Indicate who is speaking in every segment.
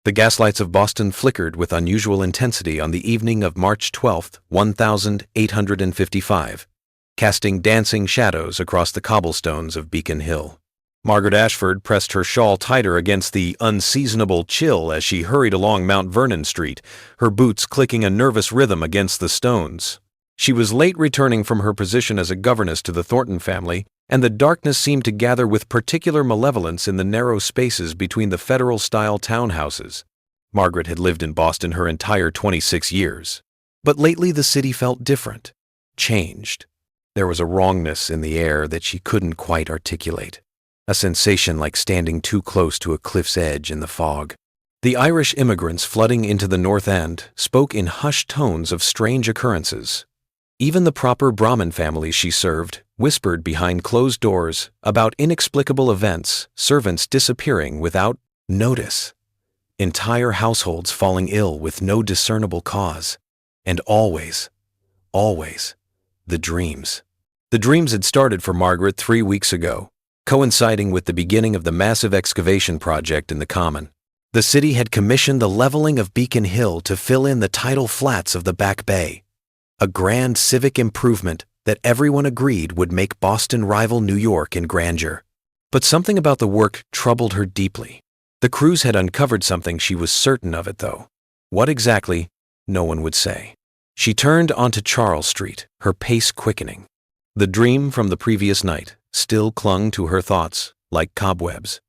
Speaker 1: The gaslights of Boston flickered with unusual intensity on the evening of March 12, 1855, casting dancing shadows across the cobblestones of Beacon Hill. Margaret Ashford pressed her shawl tighter against the unseasonable chill as she hurried along Mount Vernon Street, her boots clicking a nervous rhythm against the stones. She was late returning from her position as a governess to the Thornton family, and the darkness seemed to gather with particular malevolence in the narrow spaces between the Federal-style townhouses. Margaret had lived in Boston her entire 26 years. But lately the city felt different, changed. There was a wrongness in the air that she couldn't quite articulate, a sensation like standing too close to a cliff's edge in the fog. The Irish immigrants flooding into the North End spoke in hushed tones of strange occurrences. Even the proper Brahmin families she served whispered behind closed doors about inexplicable events, servants disappearing without notice, entire households falling ill with no discernible cause, and always, the dreams. The dreams had started for Margaret 3 weeks ago, coinciding with the beginning of the massive excavation project in the Common. The city had commissioned the leveling of Beacon Hill to fill in the tidal flats of the Back Bay, a grand civic improvement that everyone agreed would make Boston rival New York in grandeur. But something about the work troubled her deeply. The crews had uncovered something, she was certain of it though. What exactly, no one would say. She turned onto Charles Street, her pace quickening. The dream from the previous night still clung to her thoughts like cobwebs.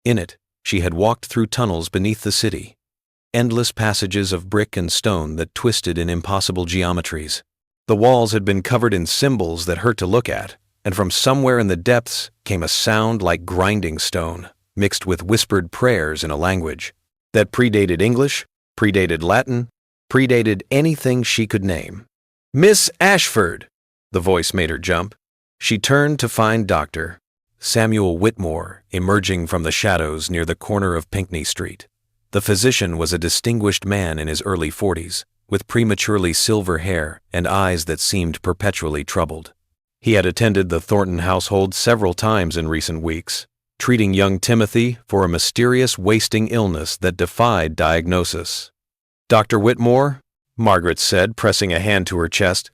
Speaker 1: In it, she had walked through tunnels beneath the city, endless passages of brick and stone that twisted in impossible geometries. The walls had been covered in symbols that hurt to look at, and from somewhere in the depths came a sound like grinding stone, mixed with whispered prayers in a language that predated English, predated Latin, predated anything she could name. "Miss Ashford!" The voice made her jump. She turned to find Dr. Samuel Whitmore emerging from the shadows near the corner of Pinckney Street. The physician was a distinguished man in his early 40s, with prematurely silver hair and eyes that seemed perpetually troubled. He had attended the Thornton household several times in recent weeks, treating young Timothy for a mysterious wasting illness that defied diagnosis. "Dr. Whitmore," Margaret said, pressing a hand to her chest,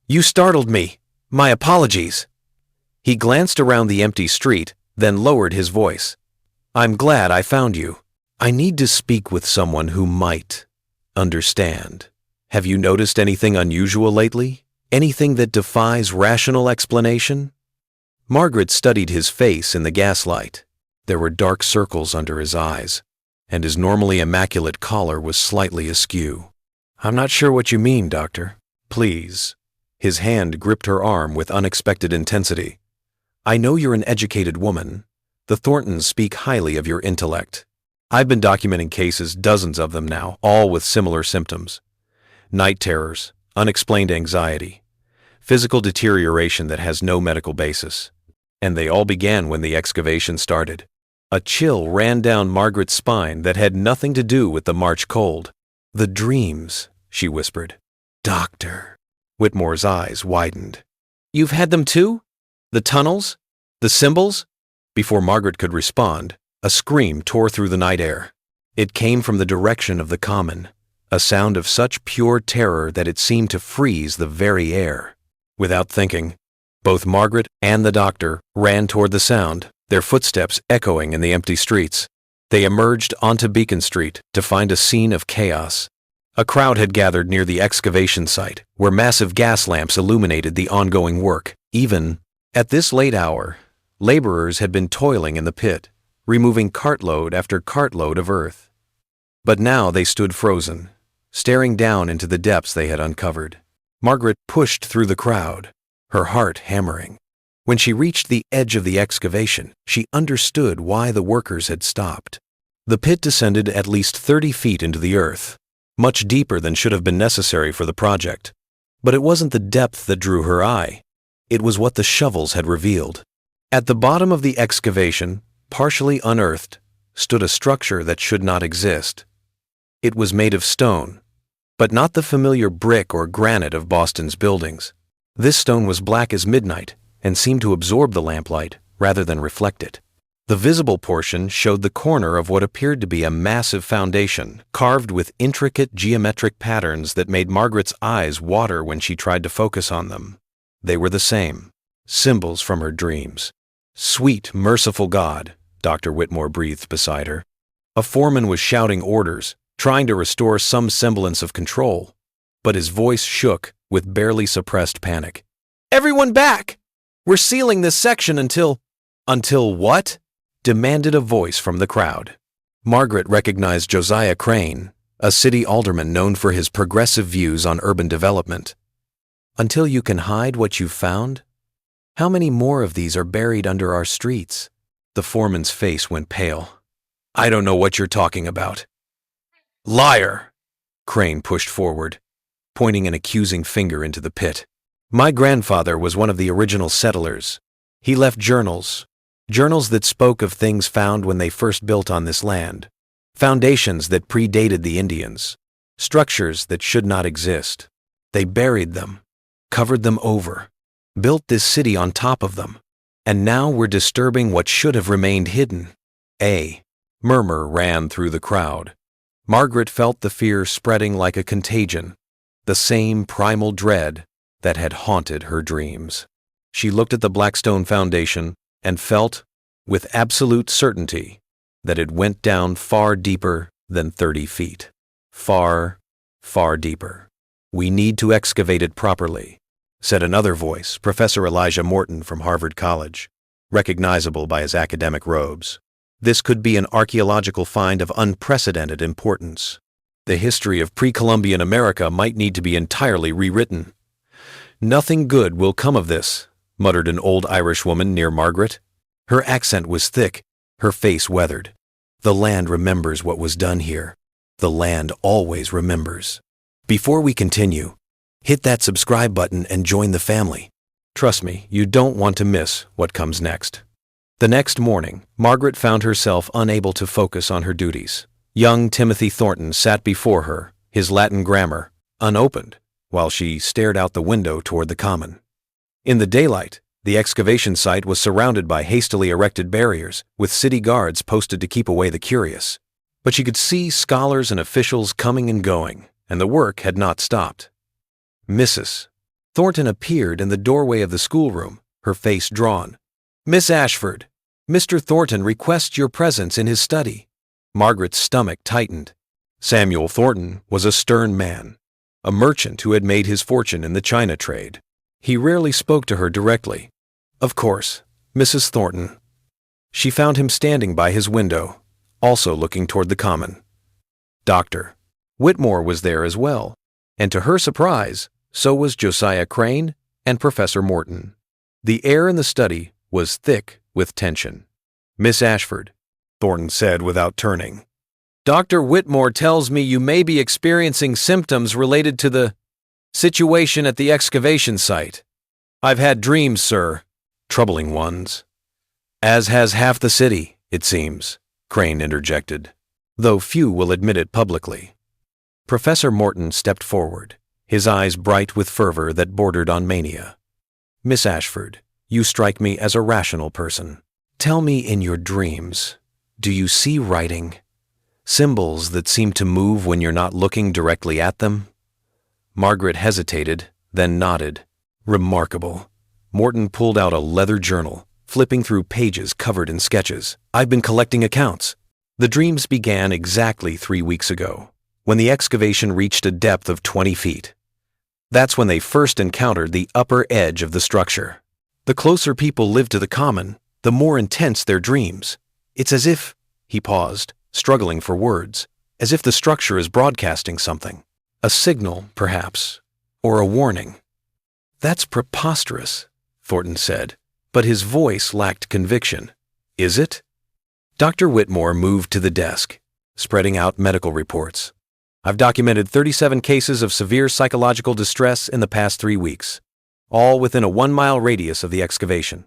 Speaker 1: "you startled me. My apologies." He glanced around the empty street, then lowered his voice. "I'm glad I found you. I need to speak with someone who might understand. Have you noticed anything unusual lately? Anything that defies rational explanation?" Margaret studied his face in the gaslight. There were dark circles under his eyes, and his normally immaculate collar was slightly askew. "I'm not sure what you mean, Doctor. Please." His hand gripped her arm with unexpected intensity. "I know you're an educated woman. The Thorntons speak highly of your intellect. I've been documenting cases, dozens of them now, all with similar symptoms. Night terrors, unexplained anxiety, physical deterioration that has no medical basis. And they all began when the excavation started." A chill ran down Margaret's spine that had nothing to do with the March cold. "The dreams," she whispered. "Doctor." Whitmore's eyes widened. "You've had them too? The tunnels? The symbols?" Before Margaret could respond, a scream tore through the night air. It came from the direction of the Common, a sound of such pure terror that it seemed to freeze the very air. Without thinking, both Margaret and the doctor ran toward the sound, their footsteps echoing in the empty streets. They emerged onto Beacon Street to find a scene of chaos. A crowd had gathered near the excavation site, where massive gas lamps illuminated the ongoing work. Even at this late hour, laborers had been toiling in the pit, removing cartload after cartload of earth. But now they stood frozen, staring down into the depths they had uncovered. Margaret pushed through the crowd, her heart hammering. When she reached the edge of the excavation, she understood why the workers had stopped. The pit descended at least 30 feet into the earth, much deeper than should have been necessary for the project. But it wasn't the depth that drew her eye. It was what the shovels had revealed. At the bottom of the excavation, partially unearthed, stood a structure that should not exist. It was made of stone, but not the familiar brick or granite of Boston's buildings. This stone was black as midnight and seemed to absorb the lamplight rather than reflect it. The visible portion showed the corner of what appeared to be a massive foundation, carved with intricate geometric patterns that made Margaret's eyes water when she tried to focus on them. They were the same, symbols from her dreams. "Sweet, merciful God," Dr. Whitmore breathed beside her. A foreman was shouting orders, trying to restore some semblance of control, but his voice shook with barely suppressed panic. "Everyone back! We're sealing this section until—" "Until what?" demanded a voice from the crowd. Margaret recognized Josiah Crane, a city alderman known for his progressive views on urban development. "Until you can hide what you've found? How many more of these are buried under our streets?" The foreman's face went pale. "I don't know what you're talking about." "Liar!" Crane pushed forward, pointing an accusing finger into the pit. "My grandfather was one of the original settlers. He left journals that spoke of things found when they first built on this land, foundations that predated the Indians, structures that should not exist. They buried them, covered them over, built this city on top of them, and now we're disturbing what should have remained hidden." A murmur ran through the crowd. Margaret felt the fear spreading like a contagion, the same primal dread that had haunted her dreams. She looked at the Blackstone Foundation and felt, with absolute certainty, that it went down far deeper than 30 feet. Far, far deeper. "We need to excavate it properly," said another voice, Professor Elijah Morton from Harvard College, recognizable by his academic robes. "This could be an archaeological find of unprecedented importance. The history of pre-Columbian America might need to be entirely rewritten." "Nothing good will come of this," muttered an old Irish woman near Margaret. Her accent was thick, her face weathered. "The land remembers what was done here. The land always remembers." Before we continue, hit that subscribe button and join the family. Trust me, you don't want to miss what comes next. The next morning, Margaret found herself unable to focus on her duties. Young Timothy Thornton sat before her, his Latin grammar unopened, while she stared out the window toward the common. In the daylight, the excavation site was surrounded by hastily erected barriers, with city guards posted to keep away the curious. But she could see scholars and officials coming and going, and the work had not stopped. Mrs. Thornton appeared in the doorway of the schoolroom, her face drawn. "Miss Ashford, Mr. Thornton requests your presence in his study." Margaret's stomach tightened. Samuel Thornton was a stern man, a merchant who had made his fortune in the China trade. He rarely spoke to her directly. "Of course, Mrs. Thornton." She found him standing by his window, also looking toward the common. Dr. Whitmore was there as well, and to her surprise, so was Josiah Crane and Professor Morton. The air in the study was thick with tension. "Miss Ashford," Thornton said without turning, "Dr. Whitmore tells me you may be experiencing symptoms related to the situation at the excavation site." "I've had dreams, sir." "Troubling ones." "As has half the city, it seems," Crane interjected, "though few will admit it publicly." Professor Morton stepped forward, his eyes bright with fervor that bordered on mania. "Miss Ashford, you strike me as a rational person. Tell me, in your dreams, do you see writing? Symbols that seem to move when you're not looking directly at them?" Margaret hesitated, then nodded. "Remarkable." Morton pulled out a leather journal, flipping through pages covered in sketches. "I've been collecting accounts. The dreams began exactly 3 weeks ago, when the excavation reached a depth of 20 feet. That's when they first encountered the upper edge of the structure. The closer people live to the common, the more intense their dreams. It's as if," he paused, struggling for words, "as if the structure is broadcasting something. A signal, perhaps, or a warning." "That's preposterous," Thornton said, but his voice lacked conviction. "Is it?" Dr. Whitmore moved to the desk, spreading out medical reports. "I've documented 37 cases of severe psychological distress in the past 3 weeks, all within a 1-mile radius of the excavation.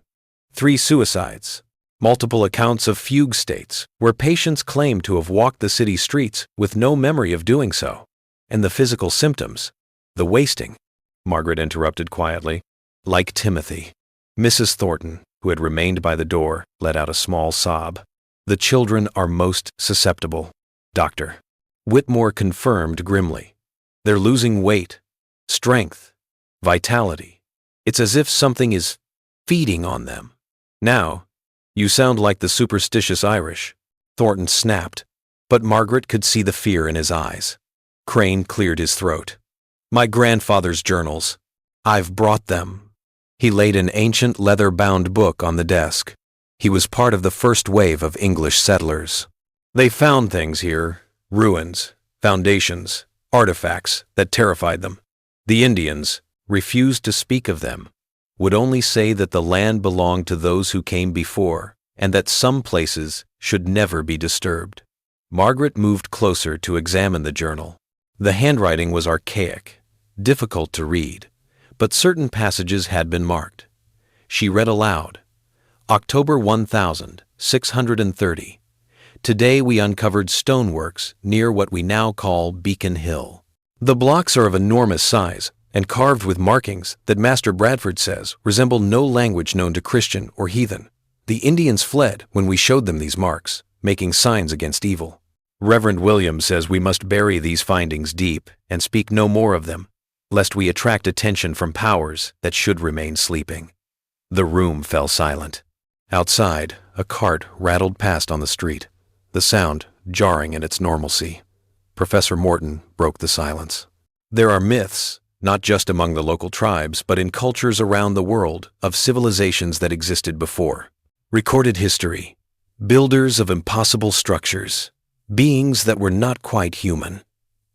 Speaker 1: 3 suicides, multiple accounts of fugue states, where patients claim to have walked the city streets with no memory of doing so. And the physical symptoms, the wasting," Margaret interrupted quietly, "like Timothy." "Mrs. Thornton, who had remained by the door, let out a small sob. The children are most susceptible, Doctor. Whitmore confirmed grimly. They're losing weight, strength, vitality. It's as if something is feeding on them. Now, you sound like the superstitious Irish, Thornton snapped, but Margaret could see the fear in his eyes. Crane cleared his throat. My grandfather's journals. I've brought them. He laid an ancient leather-bound book on the desk. He was part of the first wave of English settlers. They found things here, ruins, foundations, artifacts that terrified them. The Indians refused to speak of them, would only say that the land belonged to those who came before, and that some places should never be disturbed. Margaret moved closer to examine the journal. The handwriting was archaic, difficult to read, but certain passages had been marked. She read aloud. October 1630. Today we uncovered stoneworks near what we now call Beacon Hill. The blocks are of enormous size and carved with markings that Master Bradford says resemble no language known to Christian or heathen. The Indians fled when we showed them these marks, making signs against evil. Reverend Williams says we must bury these findings deep and speak no more of them, lest we attract attention from powers that should remain sleeping. The room fell silent. Outside, a cart rattled past on the street, the sound jarring in its normalcy. Professor Morton broke the silence. There are myths, not just among the local tribes, but in cultures around the world, of civilizations that existed before. Recorded history, builders of impossible structures, beings that were not quite human.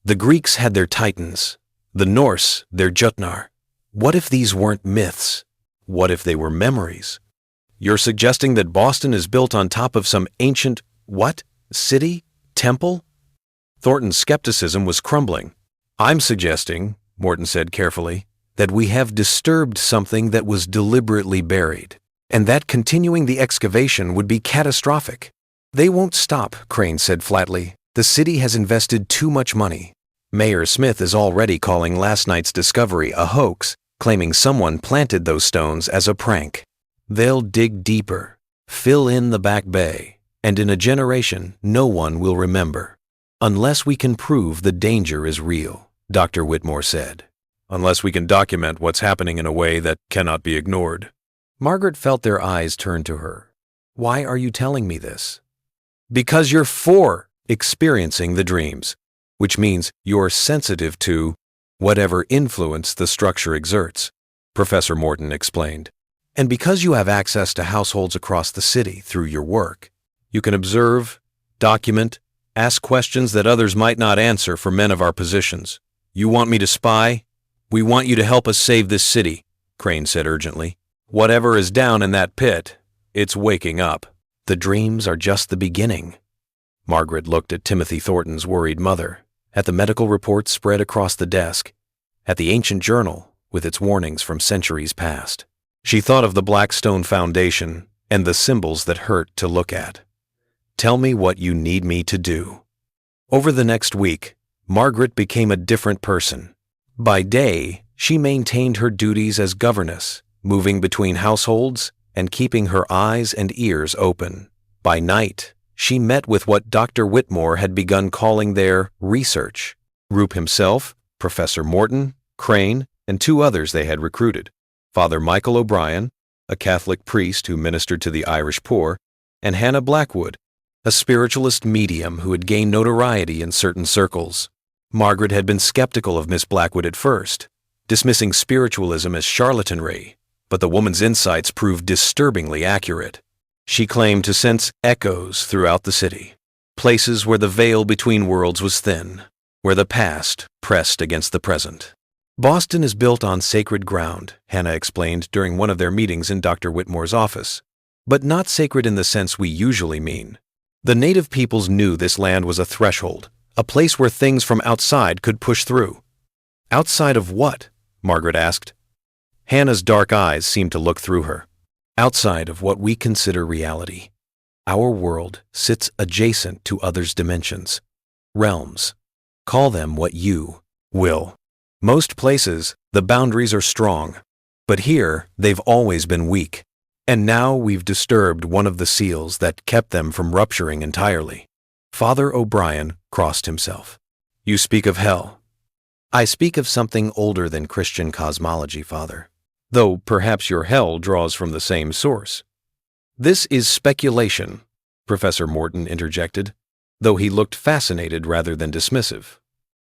Speaker 1: The Greeks had their Titans, the Norse their Jutnar. What if these weren't myths? What if they were memories? You're suggesting that Boston is built on top of some ancient, what? City? Temple? Thornton's skepticism was crumbling. I'm suggesting, Morton said carefully, that we have disturbed something that was deliberately buried, and that continuing the excavation would be catastrophic. They won't stop, Crane said flatly. The city has invested too much money. Mayor Smith is already calling last night's discovery a hoax, claiming someone planted those stones as a prank. They'll dig deeper, fill in the back bay, and in a generation no one will remember. Unless we can prove the danger is real, Dr. Whitmore said. Unless we can document what's happening in a way that cannot be ignored. Margaret felt their eyes turn to her. Why are you telling me this? Because you're for experiencing the dreams, which means you're sensitive to whatever influence the structure exerts, Professor Morton explained. And because you have access to households across the city through your work, you can observe, document, ask questions that others might not answer for men of our positions. You want me to spy? We want you to help us save this city, Crane said urgently. Whatever is down in that pit, it's waking up. The dreams are just the beginning. Margaret looked at Timothy Thornton's worried mother, at the medical reports spread across the desk, at the ancient journal with its warnings from centuries past. She thought of the Blackstone Foundation and the symbols that hurt to look at. Tell me what you need me to do. Over the next week, Margaret became a different person. By day, she maintained her duties as governess, moving between households and keeping her eyes and ears open. By night, she met with what Dr. Whitmore had begun calling their research. Roop himself, Professor Morton, Crane, and 2 others they had recruited. Father Michael O'Brien, a Catholic priest who ministered to the Irish poor, and Hannah Blackwood, a spiritualist medium who had gained notoriety in certain circles. Margaret had been skeptical of Miss Blackwood at first, dismissing spiritualism as charlatanry, but the woman's insights proved disturbingly accurate. She claimed to sense echoes throughout the city, places where the veil between worlds was thin, where the past pressed against the present. Boston is built on sacred ground, Hannah explained during one of their meetings in Dr. Whitmore's office, but not sacred in the sense we usually mean. The native peoples knew this land was a threshold, a place where things from outside could push through. Outside of what? Margaret asked. Hannah's dark eyes seemed to look through her. Outside of what we consider reality. Our world sits adjacent to others' dimensions, realms. Call them what you will. Most places, the boundaries are strong, but here they've always been weak. And now we've disturbed one of the seals that kept them from rupturing entirely. Father O'Brien crossed himself. You speak of hell. I speak of something older than Christian cosmology, Father, though perhaps your hell draws from the same source. This is speculation, Professor Morton interjected, though he looked fascinated rather than dismissive.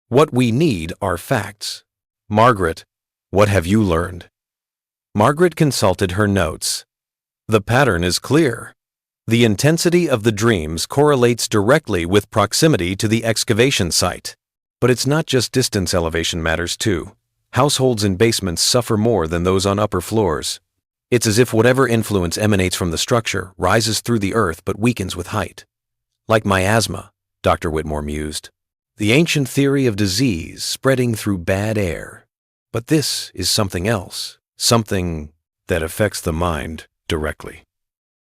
Speaker 1: What we need are facts. Margaret, what have you learned? Margaret consulted her notes. The pattern is clear. The intensity of the dreams correlates directly with proximity to the excavation site. But it's not just distance, elevation matters too. Households in basements suffer more than those on upper floors. It's as if whatever influence emanates from the structure rises through the earth but weakens with height. Like miasma, Dr. Whitmore mused. The ancient theory of disease spreading through bad air. But this is something else, something that affects the mind directly.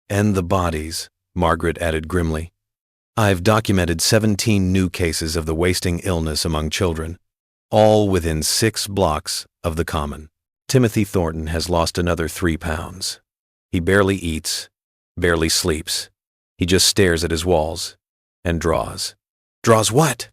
Speaker 1: And the bodies, Margaret added grimly. I've documented 17 new cases of the wasting illness among children, all within 6 blocks of the Common. Timothy Thornton has lost another 3 pounds. He barely eats, barely sleeps. He just stares at his walls and draws. Draws what?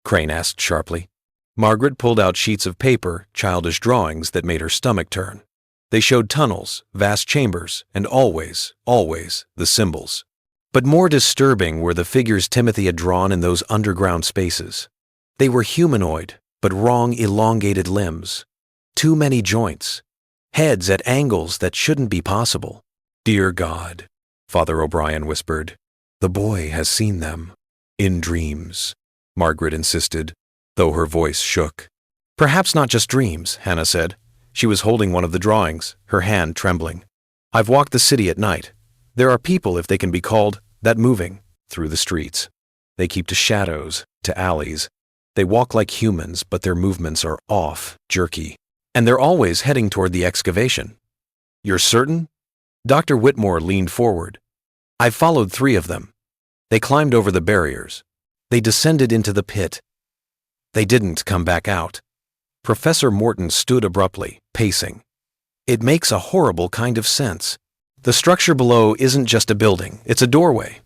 Speaker 1: Crane asked sharply. Margaret pulled out sheets of paper, childish drawings that made her stomach turn. They showed tunnels, vast chambers, and always, the symbols. But more disturbing were the figures Timothy had drawn in those underground spaces. They were humanoid, but wrong elongated limbs. Too many joints. Heads at angles that shouldn't be possible. Dear God, Father O'Brien whispered, the boy has seen them. In dreams, Margaret insisted, though her voice shook. Perhaps not just dreams, Hannah said. She was holding one of the drawings, her hand trembling. I've walked the city at night. There are people, if they can be called, that moving through the streets. They keep to shadows, to alleys. They walk like humans, but their movements are off, jerky. And they're always heading toward the excavation. You're certain? Dr. Whitmore leaned forward. I've followed 3 of them. They climbed over the barriers. They descended into the pit. They didn't come back out. Professor Morton stood abruptly, pacing. It makes a horrible kind of sense. The structure below isn't just a building, it's a doorway.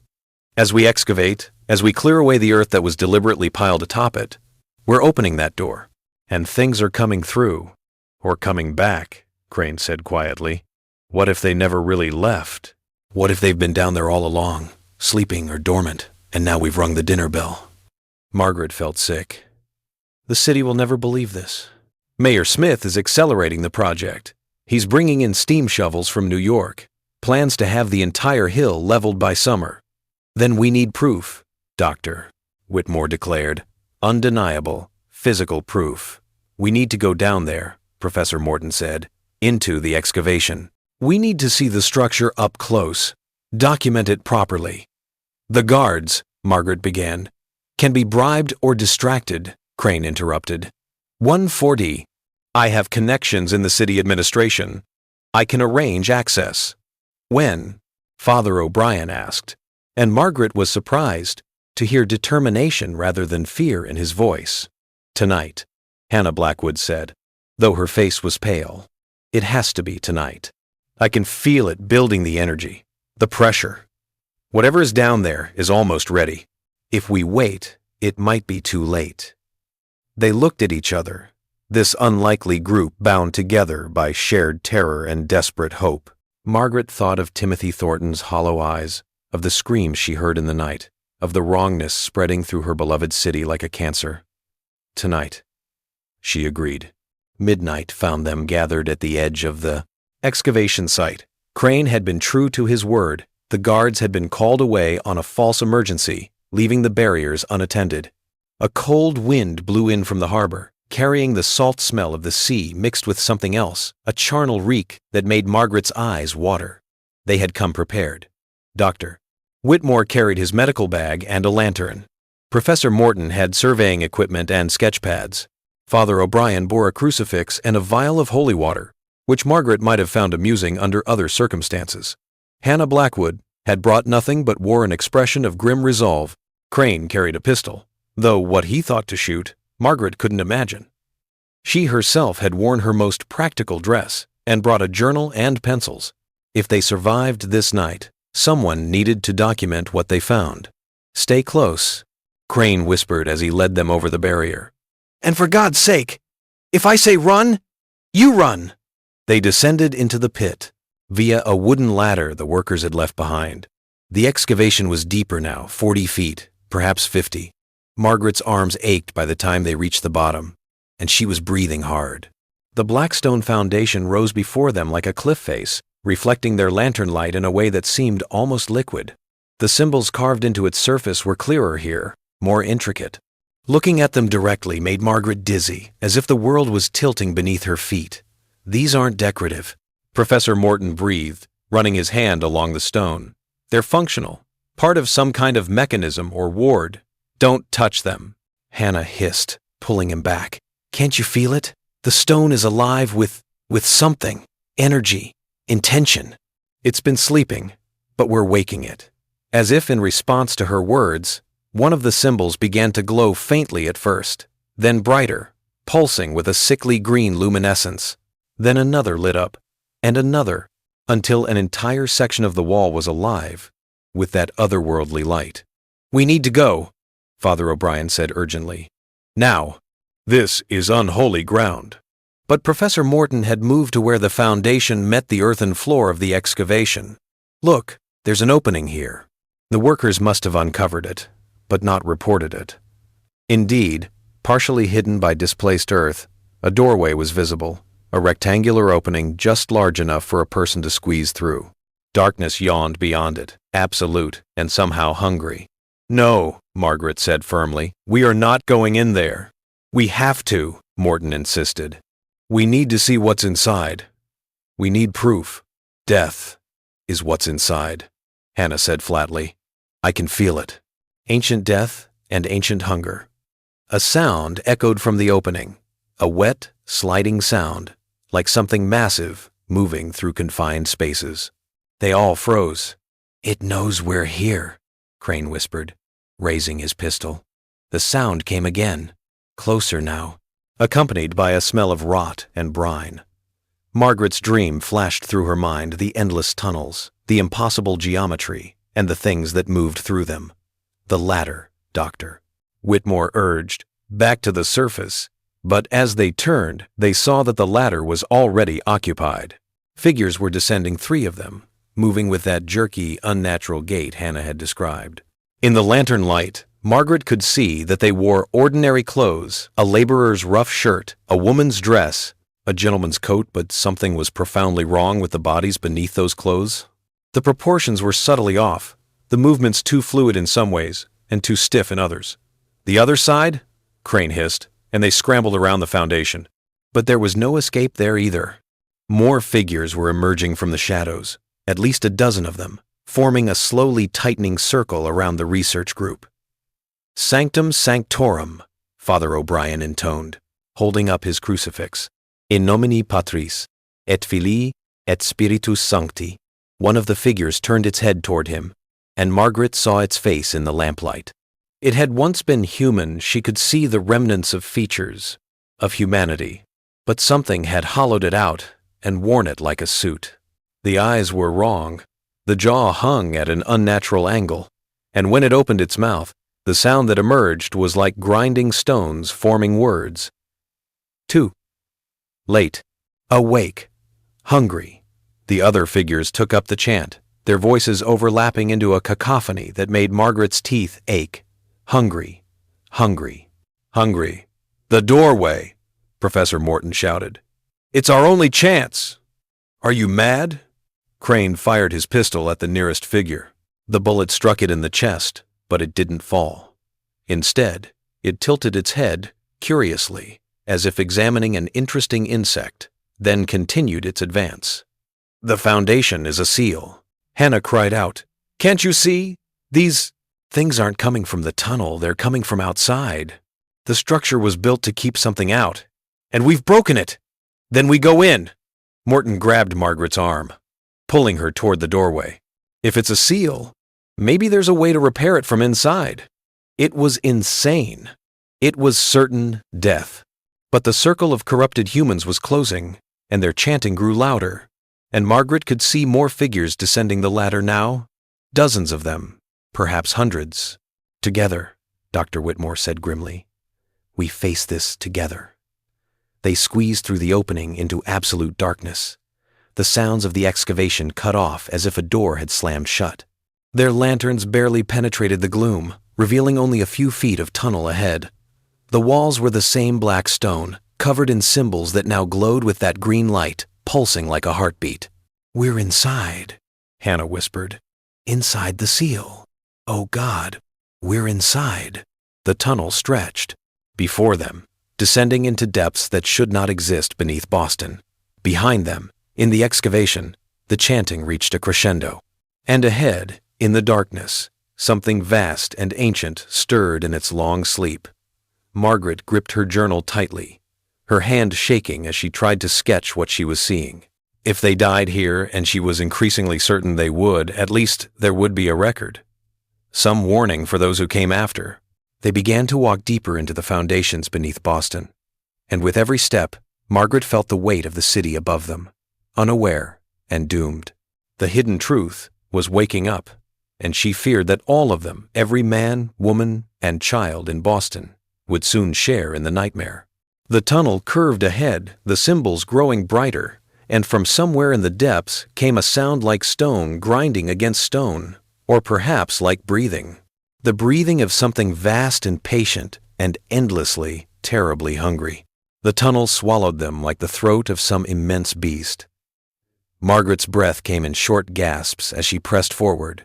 Speaker 1: As we excavate, as we clear away the earth that was deliberately piled atop it, we're opening that door, and things are coming through. Or coming back, Crane said quietly. What if they never really left? What if they've been down there all along, sleeping or dormant, and now we've rung the dinner bell? Margaret felt sick. The city will never believe this. Mayor Smith is accelerating the project. He's bringing in steam shovels from New York. Plans to have the entire hill leveled by summer. Then we need proof, Doctor, Whitmore declared. Undeniable, physical proof. We need to go down there, Professor Morton said, into the excavation. We need to see the structure up close. Document it properly. The guards, Margaret began, can be bribed or distracted, Crane interrupted. 140. I have connections in the city administration. I can arrange access. When? Father O'Brien asked, and Margaret was surprised to hear determination rather than fear in his voice. Tonight, Hannah Blackwood said, though her face was pale. It has to be tonight. I can feel it building, the energy, the pressure. Whatever is down there is almost ready. If we wait, it might be too late. They looked at each other, this unlikely group bound together by shared terror and desperate hope. Margaret thought of Timothy Thornton's hollow eyes, of the screams she heard in the night, of the wrongness spreading through her beloved city like a cancer. Tonight, she agreed. Midnight found them gathered at the edge of the excavation site. Crane had been true to his word. The guards had been called away on a false emergency, leaving the barriers unattended. A cold wind blew in from the harbor, carrying the salt smell of the sea mixed with something else, a charnel reek that made Margaret's eyes water. They had come prepared. Dr. Whitmore carried his medical bag and a lantern. Professor Morton had surveying equipment and sketch pads. Father O'Brien bore a crucifix and a vial of holy water, which Margaret might have found amusing under other circumstances. Hannah Blackwood had brought nothing but wore an expression of grim resolve. Crane carried a pistol, though what he thought to shoot, Margaret couldn't imagine. She herself had worn her most practical dress and brought a journal and pencils. If they survived this night, someone needed to document what they found. Stay close, Crane whispered as he led them over the barrier. And for God's sake, if I say run, you run! They descended into the pit, via a wooden ladder the workers had left behind. The excavation was deeper now, 40 feet, perhaps 50. Margaret's arms ached by the time they reached the bottom, and she was breathing hard. The black stone foundation rose before them like a cliff face, reflecting their lantern light in a way that seemed almost liquid. The symbols carved into its surface were clearer here, more intricate. Looking at them directly made Margaret dizzy, as if the world was tilting beneath her feet. These aren't decorative, Professor Morton breathed, running his hand along the stone. They're functional, part of some kind of mechanism or ward. Don't touch them, Hannah hissed, pulling him back. Can't you feel it? The stone is alive with something, energy, intention. It's been sleeping, but we're waking it. As if in response to her words, one of the symbols began to glow faintly at first, then brighter, pulsing with a sickly green luminescence. Then another lit up, and another, until an entire section of the wall was alive with that otherworldly light. We need to go, Father O'Brien said urgently. Now. This is unholy ground. But Professor Morton had moved to where the foundation met the earthen floor of the excavation. Look, there's an opening here. The workers must have uncovered it, but not reported it. Indeed, partially hidden by displaced earth, a doorway was visible, a rectangular opening just large enough for a person to squeeze through. Darkness yawned beyond it, absolute and somehow hungry. No, Margaret said firmly, we are not going in there. We have to, Morton insisted. We need to see what's inside. We need proof. Death is what's inside, Hannah said flatly. I can feel it. Ancient death and ancient hunger. A sound echoed from the opening, a wet, sliding sound, like something massive moving through confined spaces. They all froze. It knows we're here, Crane whispered, raising his pistol. The sound came again. Closer now, accompanied by a smell of rot and brine. Margaret's dream flashed through her mind, the endless tunnels, the impossible geometry, and the things that moved through them. The ladder, Doctor, Whitmore urged, back to the surface, but as they turned, they saw that the ladder was already occupied. Figures were descending, 3 of them, moving with that jerky, unnatural gait Hannah had described. In the lantern light, Margaret could see that they wore ordinary clothes, a laborer's rough shirt, a woman's dress, a gentleman's coat, but something was profoundly wrong with the bodies beneath those clothes. The proportions were subtly off, the movements too fluid in some ways, and too stiff in others. The other side? Crane hissed, and they scrambled around the foundation. But there was no escape there either. More figures were emerging from the shadows, at least a dozen of them, forming a slowly tightening circle around the research group. Sanctum Sanctorum, Father O'Brien intoned, holding up his crucifix. In nomine Patris, et Filii, et Spiritus Sancti. One of the figures turned its head toward him, and Margaret saw its face in the lamplight. It had once been human. She could see the remnants of features, of humanity, but something had hollowed it out and worn it like a suit. The eyes were wrong. The jaw hung at an unnatural angle, and when it opened its mouth, the sound that emerged was like grinding stones forming words. 2. Late. Awake. Hungry. The other figures took up the chant, their voices overlapping into a cacophony that made Margaret's teeth ache. Hungry. Hungry. Hungry. The doorway, Professor Morton shouted. It's our only chance. Are you mad? Crane fired his pistol at the nearest figure. The bullet struck it in the chest, but it didn't fall. Instead, it tilted its head, curiously, as if examining an interesting insect, then continued its advance. The foundation is a seal. Hannah cried out. Can't you see? These things aren't coming from the tunnel, they're coming from outside. The structure was built to keep something out, and we've broken it. Then we go in. Morton grabbed Margaret's arm, pulling her toward the doorway. If it's a seal, maybe there's a way to repair it from inside. It was insane. It was certain death. But the circle of corrupted humans was closing, and their chanting grew louder. And Margaret could see more figures descending the ladder now. Dozens of them, perhaps hundreds. Together, Dr. Whitmore said grimly. We face this together. They squeezed through the opening into absolute darkness. The sounds of the excavation cut off as if a door had slammed shut. Their lanterns barely penetrated the gloom, revealing only a few feet of tunnel ahead. The walls were the same black stone, covered in symbols that now glowed with that green light, pulsing like a heartbeat. We're inside, Hannah whispered. Inside the seal. Oh God, we're inside. The tunnel stretched. Before them, descending into depths that should not exist beneath Boston. Behind them, in the excavation, the chanting reached a crescendo. And ahead, in the darkness, something vast and ancient stirred in its long sleep. Margaret gripped her journal tightly, her hand shaking as she tried to sketch what she was seeing. If they died here, and she was increasingly certain they would, at least there would be a record. Some warning for those who came after. They began to walk deeper into the foundations beneath Boston. And with every step, Margaret felt the weight of the city above them, unaware and doomed. The hidden truth was waking up, and she feared that all of them, every man, woman, and child in Boston, would soon share in the nightmare. The tunnel curved ahead, the symbols growing brighter, and from somewhere in the depths came a sound like stone grinding against stone, or perhaps like breathing. The breathing of something vast and patient and endlessly, terribly hungry. The tunnel swallowed them like the throat of some immense beast. Margaret's breath came in short gasps as she pressed forward,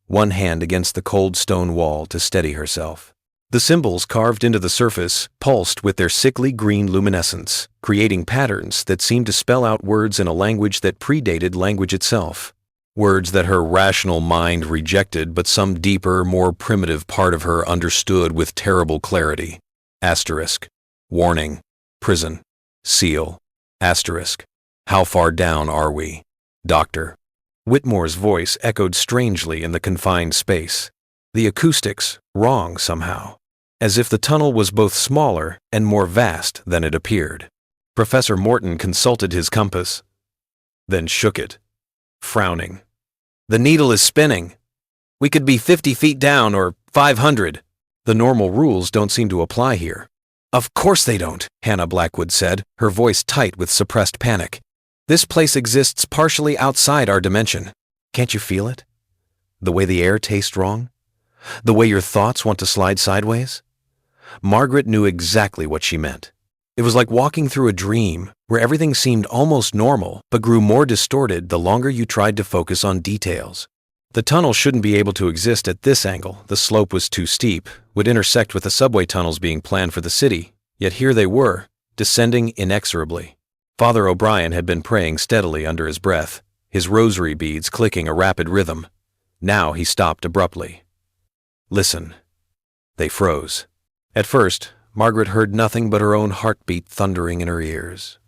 Speaker 1: one hand against the cold stone wall to steady herself. The symbols carved into the surface pulsed with their sickly green luminescence, creating patterns that seemed to spell out words in a language that predated language itself. Words that her rational mind rejected, but some deeper, more primitive part of her understood with terrible clarity. Asterisk. Warning. Prison. Seal. Asterisk. How far down are we? Doctor. Whitmore's voice echoed strangely in the confined space. The acoustics wrong somehow, as if the tunnel was both smaller and more vast than it appeared. Professor Morton consulted his compass, then shook it, frowning. The needle is spinning. We could be 50 feet down or 500. The normal rules don't seem to apply here. Of course they don't, Hannah Blackwood said, her voice tight with suppressed panic. This place exists partially outside our dimension. Can't you feel it? The way the air tastes wrong? The way your thoughts want to slide sideways? Margaret knew exactly what she meant. It was like walking through a dream where everything seemed almost normal but grew more distorted the longer you tried to focus on details. The tunnel shouldn't be able to exist at this angle. The slope was too steep, would intersect with the subway tunnels being planned for the city, yet here they were, descending inexorably. Father O'Brien had been praying steadily under his breath, his rosary beads clicking a rapid rhythm. Now he stopped abruptly. Listen. They froze. At first, Margaret heard nothing but her own heartbeat thundering in her ears.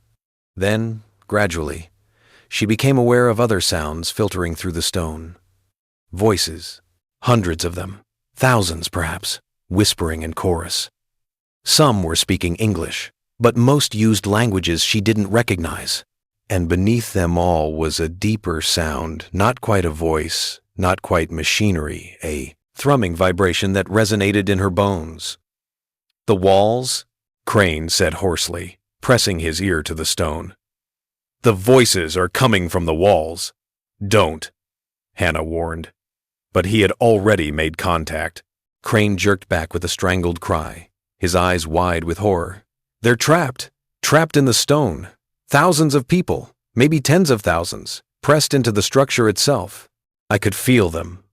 Speaker 1: Then, gradually, she became aware of other sounds filtering through the stone. Voices, hundreds of them, thousands perhaps, whispering in chorus. Some were speaking English, but most used languages she didn't recognize. And beneath them all was a deeper sound, not quite a voice, not quite machinery, a thrumming vibration that resonated in her bones. The walls? Crane said hoarsely, pressing his ear to the stone. The voices are coming from the walls. Don't, Hannah warned. But he had already made contact. Crane jerked back with a strangled cry, his eyes wide with horror. They're trapped in the stone. Thousands of people, maybe tens of thousands, pressed into the structure itself. I could feel them.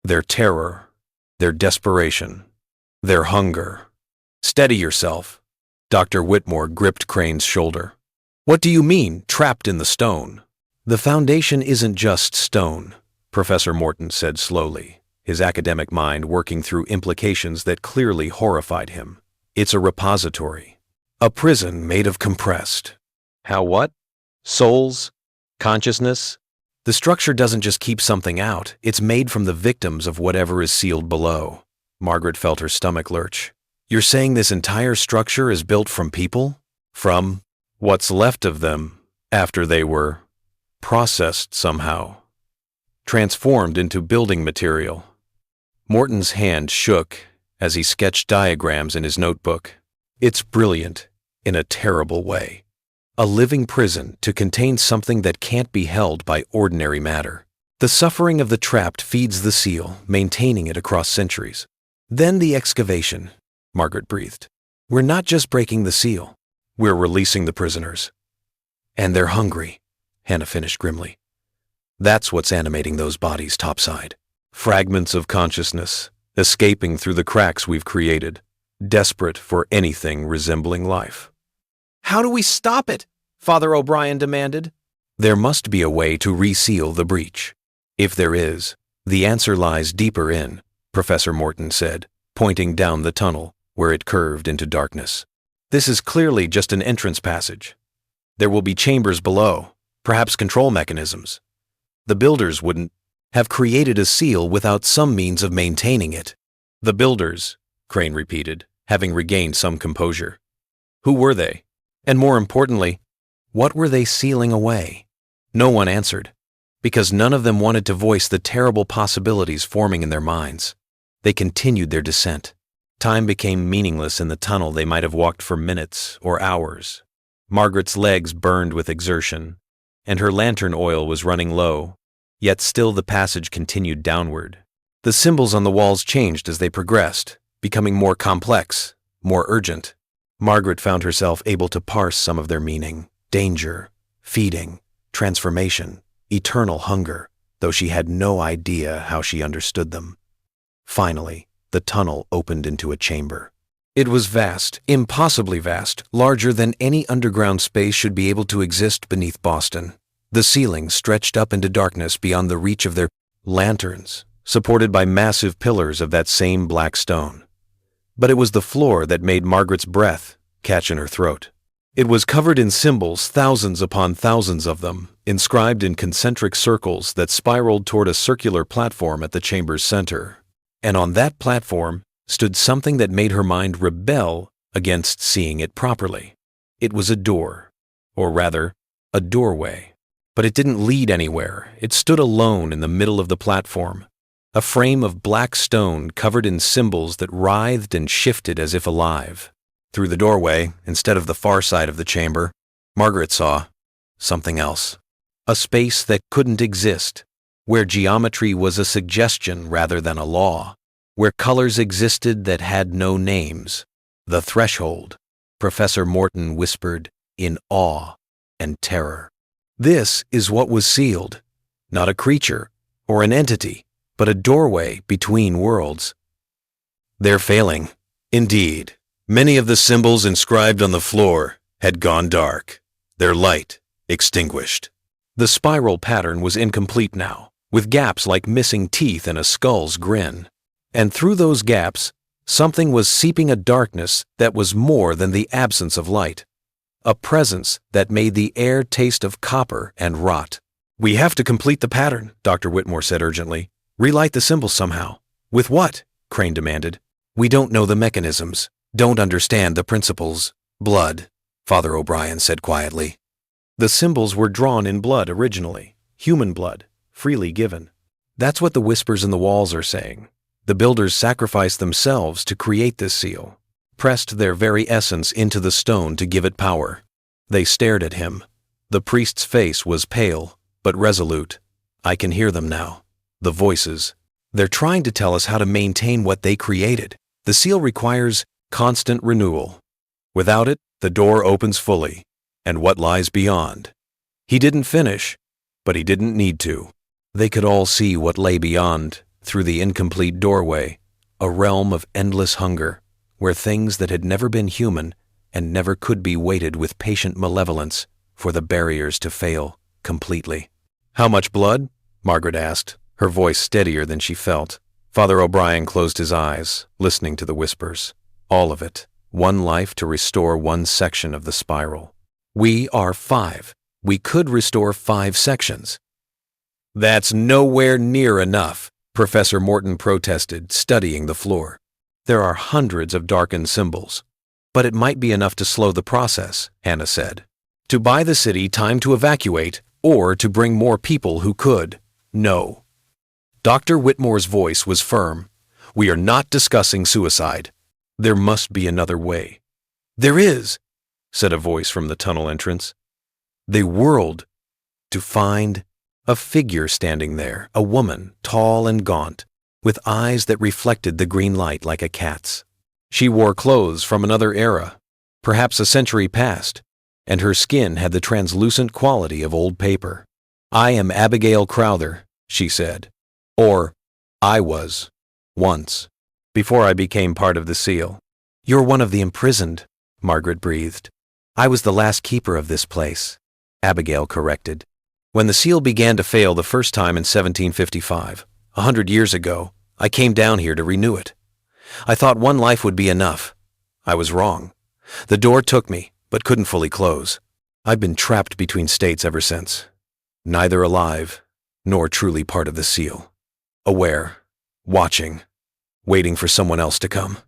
Speaker 1: Their terror, their desperation, their hunger. Steady yourself. Dr. Whitmore gripped Crane's shoulder. What do you mean, trapped in the stone? The foundation isn't just stone, Professor Morton said slowly, his academic mind working through implications that clearly horrified him. It's a repository. A prison made of compressed. How what? Souls? Consciousness? The structure doesn't just keep something out, it's made from the victims of whatever is sealed below. Margaret felt her stomach lurch. You're saying this entire structure is built from people? From what's left of them after they were processed somehow, transformed into building material. Morton's hand shook as he sketched diagrams in his notebook. It's brilliant, in a terrible way. A living prison to contain something that can't be held by ordinary matter. The suffering of the trapped feeds the seal, maintaining it across centuries. Then the excavation, Margaret breathed. We're not just breaking the seal. We're releasing the prisoners. And they're hungry, Hannah finished grimly. That's what's animating those bodies topside. Fragments of consciousness, escaping through the cracks we've created, desperate for anything resembling life.
Speaker 2: How do we stop it? Father O'Brien demanded.
Speaker 1: There must be a way to reseal the breach. If there is, the answer lies deeper in, Professor Morton said, pointing down the tunnel where it curved into darkness. This is clearly just an entrance passage. There will be chambers below, perhaps control mechanisms. The builders wouldn't have created a seal without some means of maintaining it. The builders, Crane repeated, having regained some composure. Who were they? And more importantly, what were they sealing away? No one answered, because none of them wanted to voice the terrible possibilities forming in their minds. They continued their descent. Time became meaningless in the tunnel they might have walked for minutes or hours. Margaret's legs burned with exertion, and her lantern oil was running low, yet still the passage continued downward. The symbols on the walls changed as they progressed, becoming more complex, more urgent. Margaret found herself able to parse some of their meaning: danger, feeding, transformation, eternal hunger, though she had no idea how she understood them. Finally, the tunnel opened into a chamber. It was vast, impossibly vast, larger than any underground space should be able to exist beneath Boston. The ceiling stretched up into darkness beyond the reach of their lanterns, supported by massive pillars of that same black stone. But it was the floor that made Margaret's breath catch in her throat. It was covered in symbols, thousands upon thousands of them, inscribed in concentric circles that spiraled toward a circular platform at the chamber's center. And on that platform stood something that made her mind rebel against seeing it properly. It was a door, or rather, a doorway. But it didn't lead anywhere. It stood alone in the middle of the platform, a frame of black stone covered in symbols that writhed and shifted as if alive. Through the doorway, instead of the far side of the chamber, Margaret saw something else. A space that couldn't exist, where geometry was a suggestion rather than a law, where colors existed that had no names. The threshold, Professor Morton whispered in awe and terror. This is what was sealed, not a creature or an entity, but a doorway between worlds. They're failing. Indeed, many of the symbols inscribed on the floor had gone dark, their light extinguished. The spiral pattern was incomplete now, with gaps like missing teeth and a skull's grin. And through those gaps, something was seeping a darkness that was more than the absence of light. A presence that made the air taste of copper and rot. We have to complete the pattern, Dr. Whitmore said urgently. Relight the symbols somehow. With what? Crane demanded. We don't know the mechanisms, don't understand the principles. Blood, Father O'Brien said quietly. The symbols were drawn in blood originally, human blood, freely given. That's what the whispers in the walls are saying. The builders sacrificed themselves to create this seal, pressed their very essence into the stone to give it power. They stared at him. The priest's face was pale, but resolute. I can hear them now. The voices. They're trying to tell us how to maintain what they created. The seal requires constant renewal. Without it, the door opens fully, and what lies beyond. He didn't finish, but he didn't need to. They could all see what lay beyond, through the incomplete doorway, a realm of endless hunger, where things that had never been human and never could be waited with patient malevolence for the barriers to fail completely. How much blood? Margaret asked, her voice steadier than she felt. Father O'Brien closed his eyes, listening to the whispers. All of it. One life to restore one section of the spiral. We are 5. We could restore 5 sections. That's nowhere near enough, Professor Morton protested, studying the floor. There are hundreds of darkened symbols. But it might be enough to slow the process, Hannah said. To buy the city time to evacuate, or to bring more people who could. No. Dr. Whitmore's voice was firm. We are not discussing suicide. There must be another way. There is, said a voice from the tunnel entrance. They whirled to find a figure standing there, a woman, tall and gaunt, with eyes that reflected the green light like a cat's. She wore clothes from another era, perhaps a century past, and her skin had the translucent quality of old paper. I am Abigail Crowther, she said. Or, I was, once, before I became part of the seal. You're one of the imprisoned, Margaret breathed. I was the last keeper of this place, Abigail corrected. When the seal began to fail the first time in 1755, 100 years ago, I came down here to renew it. I thought one life would be enough. I was wrong. The door took me, but couldn't fully close. I've been trapped between states ever since. Neither alive, nor truly part of the seal. Aware, watching, waiting for someone else to come.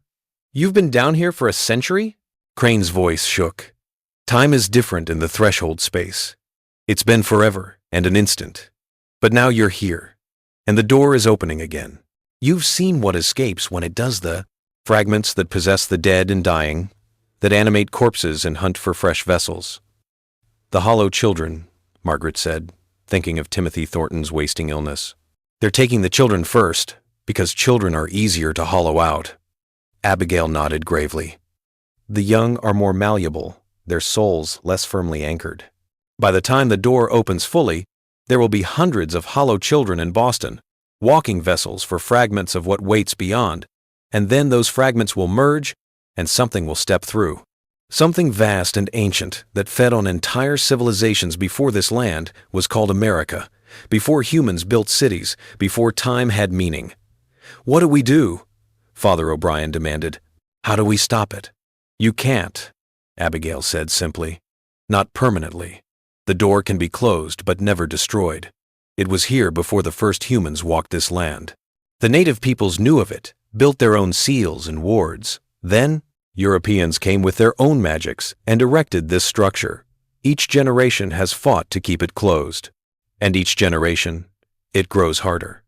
Speaker 2: You've been down here for a century?
Speaker 1: Crane's voice shook. Time is different in the threshold space. It's been forever and an instant. But now you're here, and the door is opening again. You've seen what escapes when it does the fragments that possess the dead and dying, that animate corpses and hunt for fresh vessels. The hollow children, Margaret said, thinking of Timothy Thornton's wasting illness. They're taking the children first, because children are easier to hollow out. Abigail nodded gravely. The young are more malleable, their souls less firmly anchored. By the time the door opens fully, there will be hundreds of hollow children in Boston, walking vessels for fragments of what waits beyond, and then those fragments will merge and something will step through. Something vast and ancient that fed on entire civilizations before this land was called America, before humans built cities, before time had meaning. What do we do? Father O'Brien demanded. How do we stop it? You can't, Abigail said simply. Not permanently. The door can be closed but never destroyed. It was here before the first humans walked this land. The native peoples knew of it, built their own seals and wards. Then, Europeans came with their own magics and erected this structure. Each generation has fought to keep it closed. And each generation, it grows harder.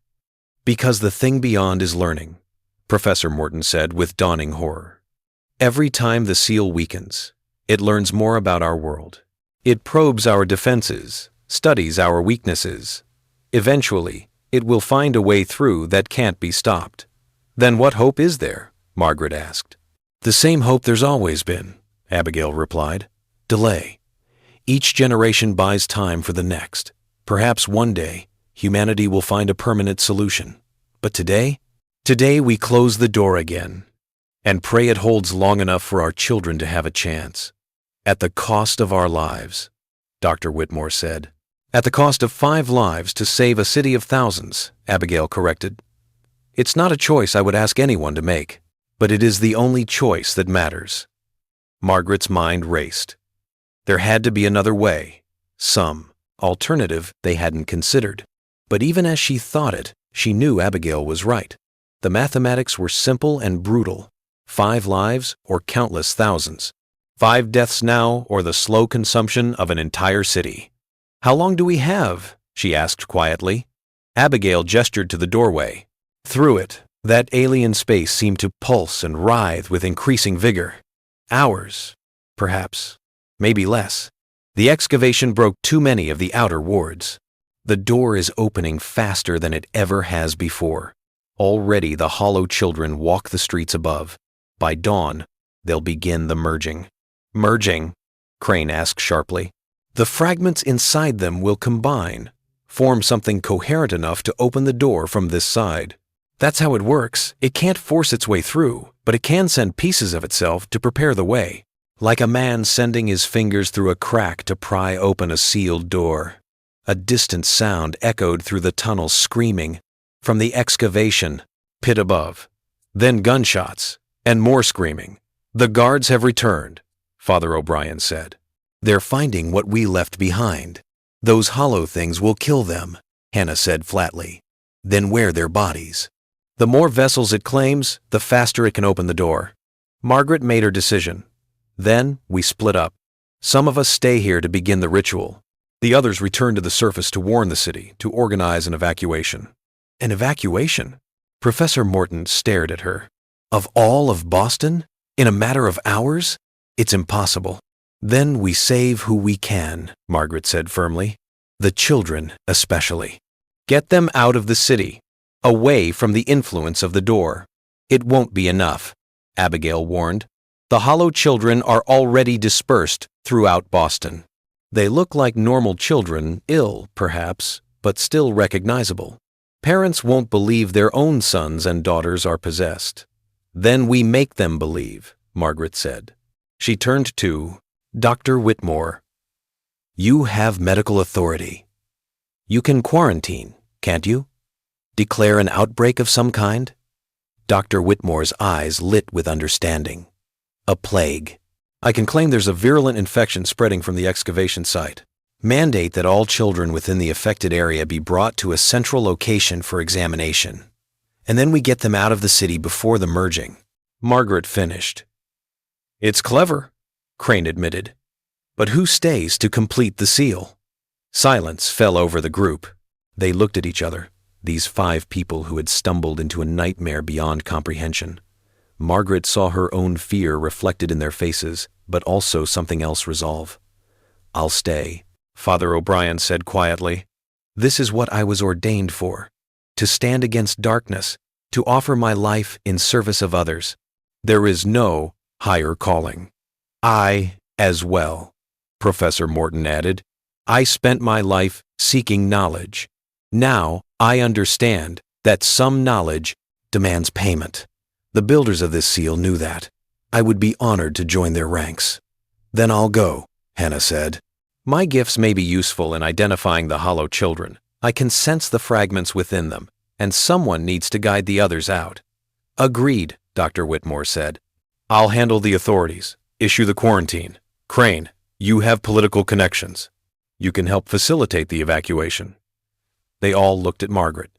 Speaker 1: Because the thing beyond is learning, Professor Morton said with dawning horror. Every time the seal weakens, it learns more about our world. It probes our defenses, studies our weaknesses. Eventually, it will find a way through that can't be stopped. Then what hope is there? Margaret asked. The same hope there's always been, Abigail replied. Delay. Each generation buys time for the next. Perhaps one day, humanity will find a permanent solution. But today we close the door again and pray it holds long enough for our children to have a chance. At the cost of our lives, Dr. Whitmore said. At the cost of 5 lives to save a city of thousands, Abigail corrected. It's not a choice I would ask anyone to make, but it is the only choice that matters. Margaret's mind raced. There had to be another way, some alternative they hadn't considered. But even as she thought it, she knew Abigail was right. The mathematics were simple and brutal. 5 lives or countless thousands. 5 deaths now or the slow consumption of an entire city. How long do we have? She asked quietly. Abigail gestured to the doorway. Through it, that alien space seemed to pulse and writhe with increasing vigor. Hours, perhaps, maybe less. The excavation broke too many of the outer wards. The door is opening faster than it ever has before. Already the hollow children walk the streets above. By dawn, they'll begin the merging. Merging? Crane asked sharply. The fragments inside them will combine, form something coherent enough to open the door from this side. That's how it works. It can't force its way through, but it can send pieces of itself to prepare the way. Like a man sending his fingers through a crack to pry open a sealed door. A distant sound echoed through the tunnel screaming from the excavation pit above. Then gunshots and more screaming. The guards have returned, Father O'Brien said. They're finding what we left behind. Those hollow things will kill them, Hannah said flatly. Then wear their bodies. The more vessels it claims, the faster it can open the door. Margaret made her decision. Then we split up. Some of us stay here to begin the ritual. The others returned to the surface to warn the city, to organize an evacuation. An evacuation? Professor Morton stared at her. Of all of Boston? In a matter of hours? It's impossible. Then we save who we can, Margaret said firmly. The children, especially. Get them out of the city, away from the influence of the door. It won't be enough, Abigail warned. The Hollow children are already dispersed throughout Boston. They look like normal children, ill, perhaps, but still recognizable. Parents won't believe their own sons and daughters are possessed. Then we make them believe, Margaret said. She turned to Dr. Whitmore. You have medical authority. You can quarantine, can't you? Declare an outbreak of some kind? Dr. Whitmore's eyes lit with understanding. A plague. I can claim there's a virulent infection spreading from the excavation site. Mandate that all children within the affected area be brought to a central location for examination. And then we get them out of the city before the merging. Margaret finished. It's clever, Crane admitted. But who stays to complete the seal? Silence fell over the group. They looked at each other, these 5 people who had stumbled into a nightmare beyond comprehension. Margaret saw her own fear reflected in their faces, but also something else resolve. I'll stay, Father O'Brien said quietly. This is what I was ordained for, to stand against darkness, to offer my life in service of others. There is no higher calling. I, as well, Professor Morton added. I spent my life seeking knowledge. Now I understand that some knowledge demands payment. The builders of this seal knew that. I would be honored to join their ranks. Then I'll go, Hannah said. My gifts may be useful in identifying the Hollow children. I can sense the fragments within them, and someone needs to guide the others out. Agreed, Dr. Whitmore said. I'll handle the authorities, issue the quarantine. Crane, you have political connections. You can help facilitate the evacuation. They all looked at Margaret.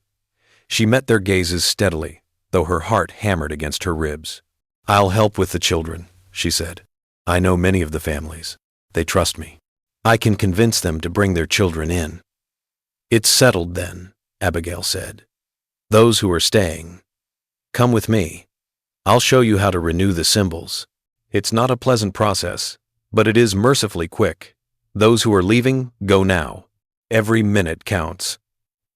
Speaker 1: She met their gazes steadily, though her heart hammered against her ribs. I'll help with the children, she said. I know many of the families. They trust me. I can convince them to bring their children in. It's settled then, Abigail said. Those who are staying, come with me. I'll show you how to renew the symbols. It's not a pleasant process, but it is mercifully quick. Those who are leaving, go now. Every minute counts.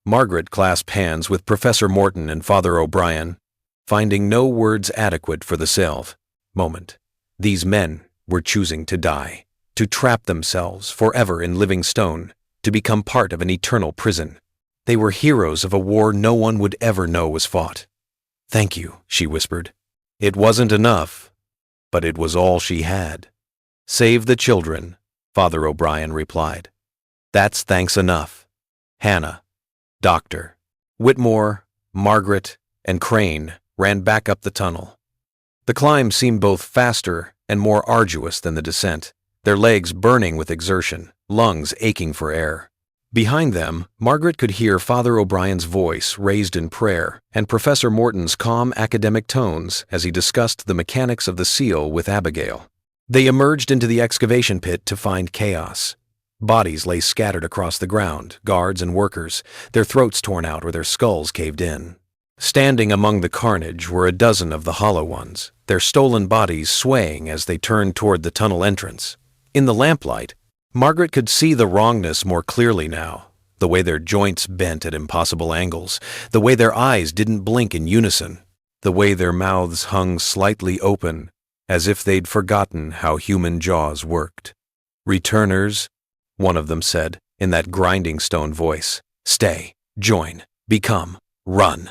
Speaker 1: Margaret clasped hands with Professor Morton and Father O'Brien, finding no words adequate for the salve moment. These men were choosing to die, to trap themselves forever in living stone, to become part of an eternal prison. They were heroes of a war no one would ever know was fought. Thank you, she whispered. It wasn't enough, but it was all she had. Save the children, Father O'Brien replied. That's thanks enough. Hannah, Dr. Whitmore, Margaret, and Crane ran back up the tunnel. The climb seemed both faster and more arduous than the descent, their legs burning with exertion, lungs aching for air. Behind them, Margaret could hear Father O'Brien's voice raised in prayer and Professor Morton's calm academic tones as he discussed the mechanics of the seal with Abigail. They emerged into the excavation pit to find chaos. Bodies lay scattered across the ground, guards and workers, their throats torn out or their skulls caved in. Standing among the carnage were a dozen of the Hollow ones, their stolen bodies swaying as they turned toward the tunnel entrance. In the lamplight, Margaret could see the wrongness more clearly now, the way their joints bent at impossible angles, the way their eyes didn't blink in unison, the way their mouths hung slightly open, as if they'd forgotten how human jaws worked. Returners, one of them said, in that grinding stone voice. Stay, join, become, run.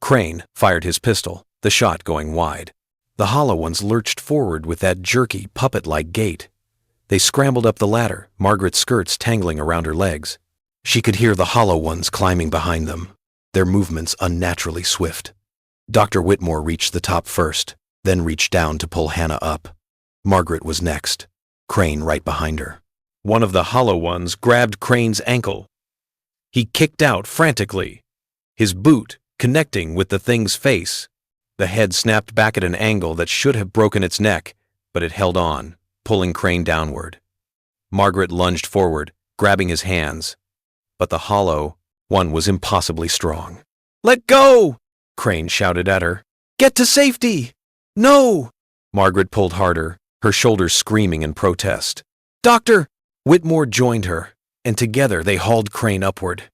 Speaker 1: Crane fired his pistol, the shot going wide. The Hollow ones lurched forward with that jerky, puppet-like gait. They scrambled up the ladder, Margaret's skirts tangling around her legs. She could hear the Hollow ones climbing behind them, their movements unnaturally swift. Dr. Whitmore reached the top first, then reached down to pull Hannah up. Margaret was next, Crane right behind her. One of the Hollow ones grabbed Crane's ankle. He kicked out frantically, his boot connecting with the thing's face. The head snapped back at an angle that should have broken its neck, but it held on, pulling Crane downward. Margaret lunged forward, grabbing his hands. But the Hollow One was impossibly strong.
Speaker 2: Let go! Crane shouted at her. Get to safety! No!
Speaker 1: Margaret pulled harder, her shoulders screaming in protest.
Speaker 2: Doctor!
Speaker 1: Whitmore joined her, and together they hauled Crane upward.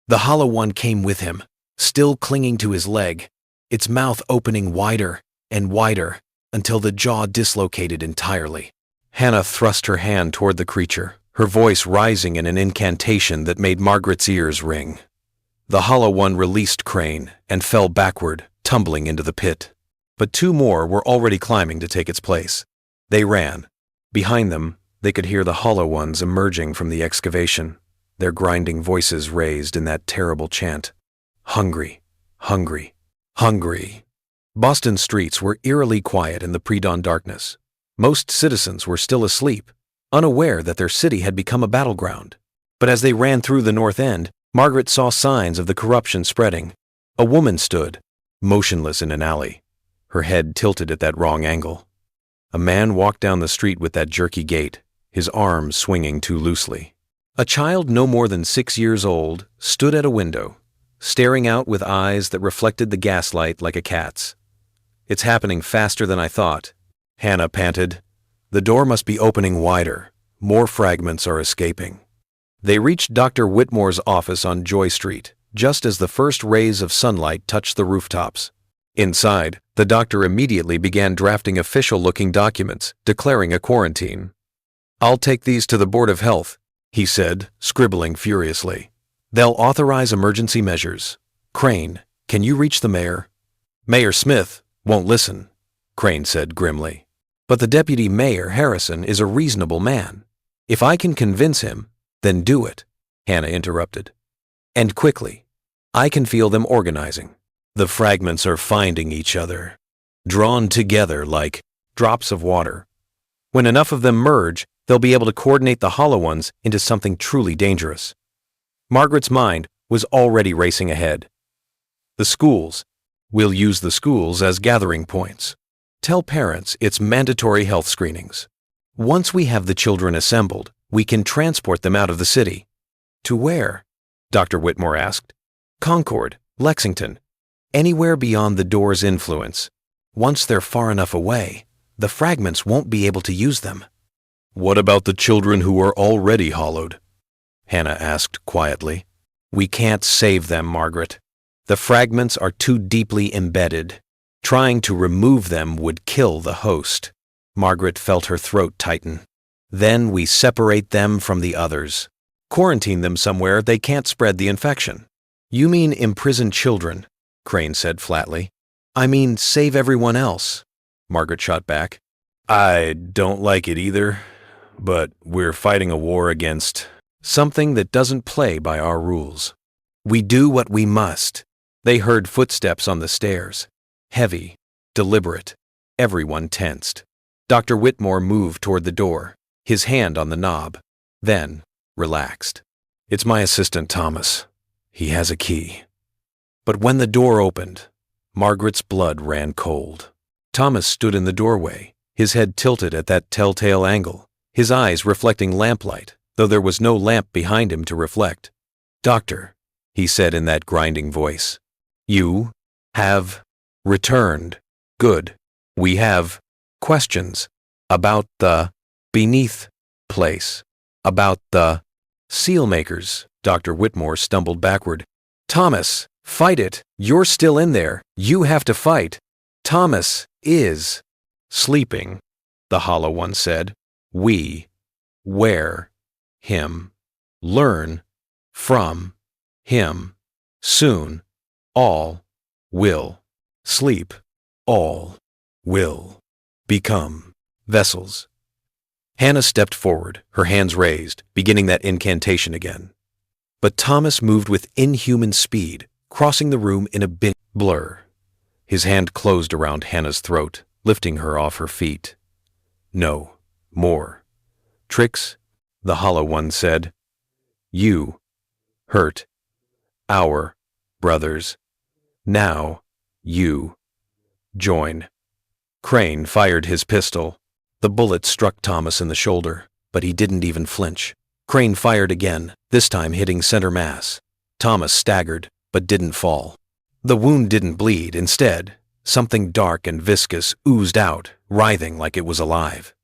Speaker 1: The Hollow One came with him, still clinging to his leg, its mouth opening wider and wider until the jaw dislocated entirely. Hannah thrust her hand toward the creature, her voice rising in an incantation that made Margaret's ears ring. The Hollow One released Crane and fell backward, tumbling into the pit. But two more were already climbing to take its place. They ran. Behind them, they could hear the Hollow Ones emerging from the excavation, their grinding voices raised in that terrible chant. Hungry, hungry, hungry. Boston streets were eerily quiet in the pre-dawn darkness. Most citizens were still asleep, unaware that their city had become a battleground. But as they ran through the North End, Margaret saw signs of the corruption spreading. A woman stood, motionless in an alley, her head tilted at that wrong angle. A man walked down the street with that jerky gait, his arms swinging too loosely. A child no more than 6 years old stood at a window, staring out with eyes that reflected the gaslight like a cat's. It's happening faster than I thought, Hannah panted. The door must be opening wider. More fragments are escaping. They reached Dr. Whitmore's office on Joy Street, just as the first rays of sunlight touched the rooftops. Inside, the doctor immediately began drafting official-looking documents, declaring a quarantine. I'll take these to the Board of Health, he said, scribbling furiously. They'll authorize emergency measures. Crane, can you reach the mayor? Mayor Smith won't listen, Crane said grimly. But the deputy mayor, Harrison, is a reasonable man. If I can convince him, then do it, Hannah interrupted. And quickly. I can feel them organizing. The fragments are finding each other, drawn together like drops of water. When enough of them merge, they'll be able to coordinate the Hollow Ones into something truly dangerous. Margaret's mind was already racing ahead. The schools. We'll use the schools as gathering points. Tell parents it's mandatory health screenings. Once we have the children assembled, we can transport them out of the city. To where? Dr. Whitmore asked. Concord, Lexington, anywhere beyond the door's influence. Once they're far enough away, the fragments won't be able to use them. What about the children who are already hollowed? Hannah asked quietly. We can't save them, Margaret. The fragments are too deeply embedded. Trying to remove them would kill the host. Margaret felt her throat tighten. Then we separate them from the others. Quarantine them somewhere they can't spread the infection. You mean imprison children, Crane said flatly. I mean save everyone else, Margaret shot back. I don't like it either, but we're fighting a war against something that doesn't play by our rules. We do what we must. They heard footsteps on the stairs. Heavy, deliberate. Everyone tensed. Dr. Whitmore moved toward the door, his hand on the knob, then relaxed. It's my assistant, Thomas. He has a key. But when the door opened, Margaret's blood ran cold. Thomas stood in the doorway, his head tilted at that telltale angle, his eyes reflecting lamplight, though there was no lamp behind him to reflect. Doctor, he said in that grinding voice, you have returned. Good. We have questions about the beneath place, about the sealmakers. Dr. Whitmore stumbled backward. Thomas, fight it. You're still in there. You have to fight. Thomas is sleeping, the Hollow One said. We wear him. Learn from him. Soon, all will sleep. All will become vessels. Hannah stepped forward, her hands raised, beginning that incantation again. But Thomas moved with inhuman speed, crossing the room in a big blur. His hand closed around Hannah's throat, lifting her off her feet. No more tricks, the Hollow One said. You hurt our brothers. Now you join. Crane fired his pistol. The bullet struck Thomas in the shoulder, but he didn't even flinch. Crane fired again, this time hitting center mass. Thomas staggered, but didn't fall. The wound didn't bleed. Instead, something dark and viscous oozed out, writhing like it was alive.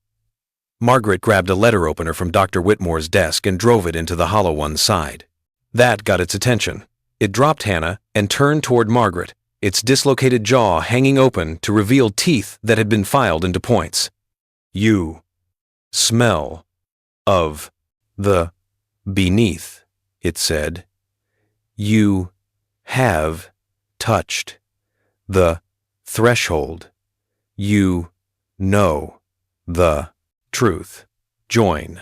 Speaker 1: Margaret grabbed a letter opener from Dr. Whitmore's desk and drove it into the Hollow One's side. That got its attention. It dropped Hannah and turned toward Margaret, its dislocated jaw hanging open to reveal teeth that had been filed into points. "You smell of the beneath," it said. "You have touched the threshold. You know the truth. Join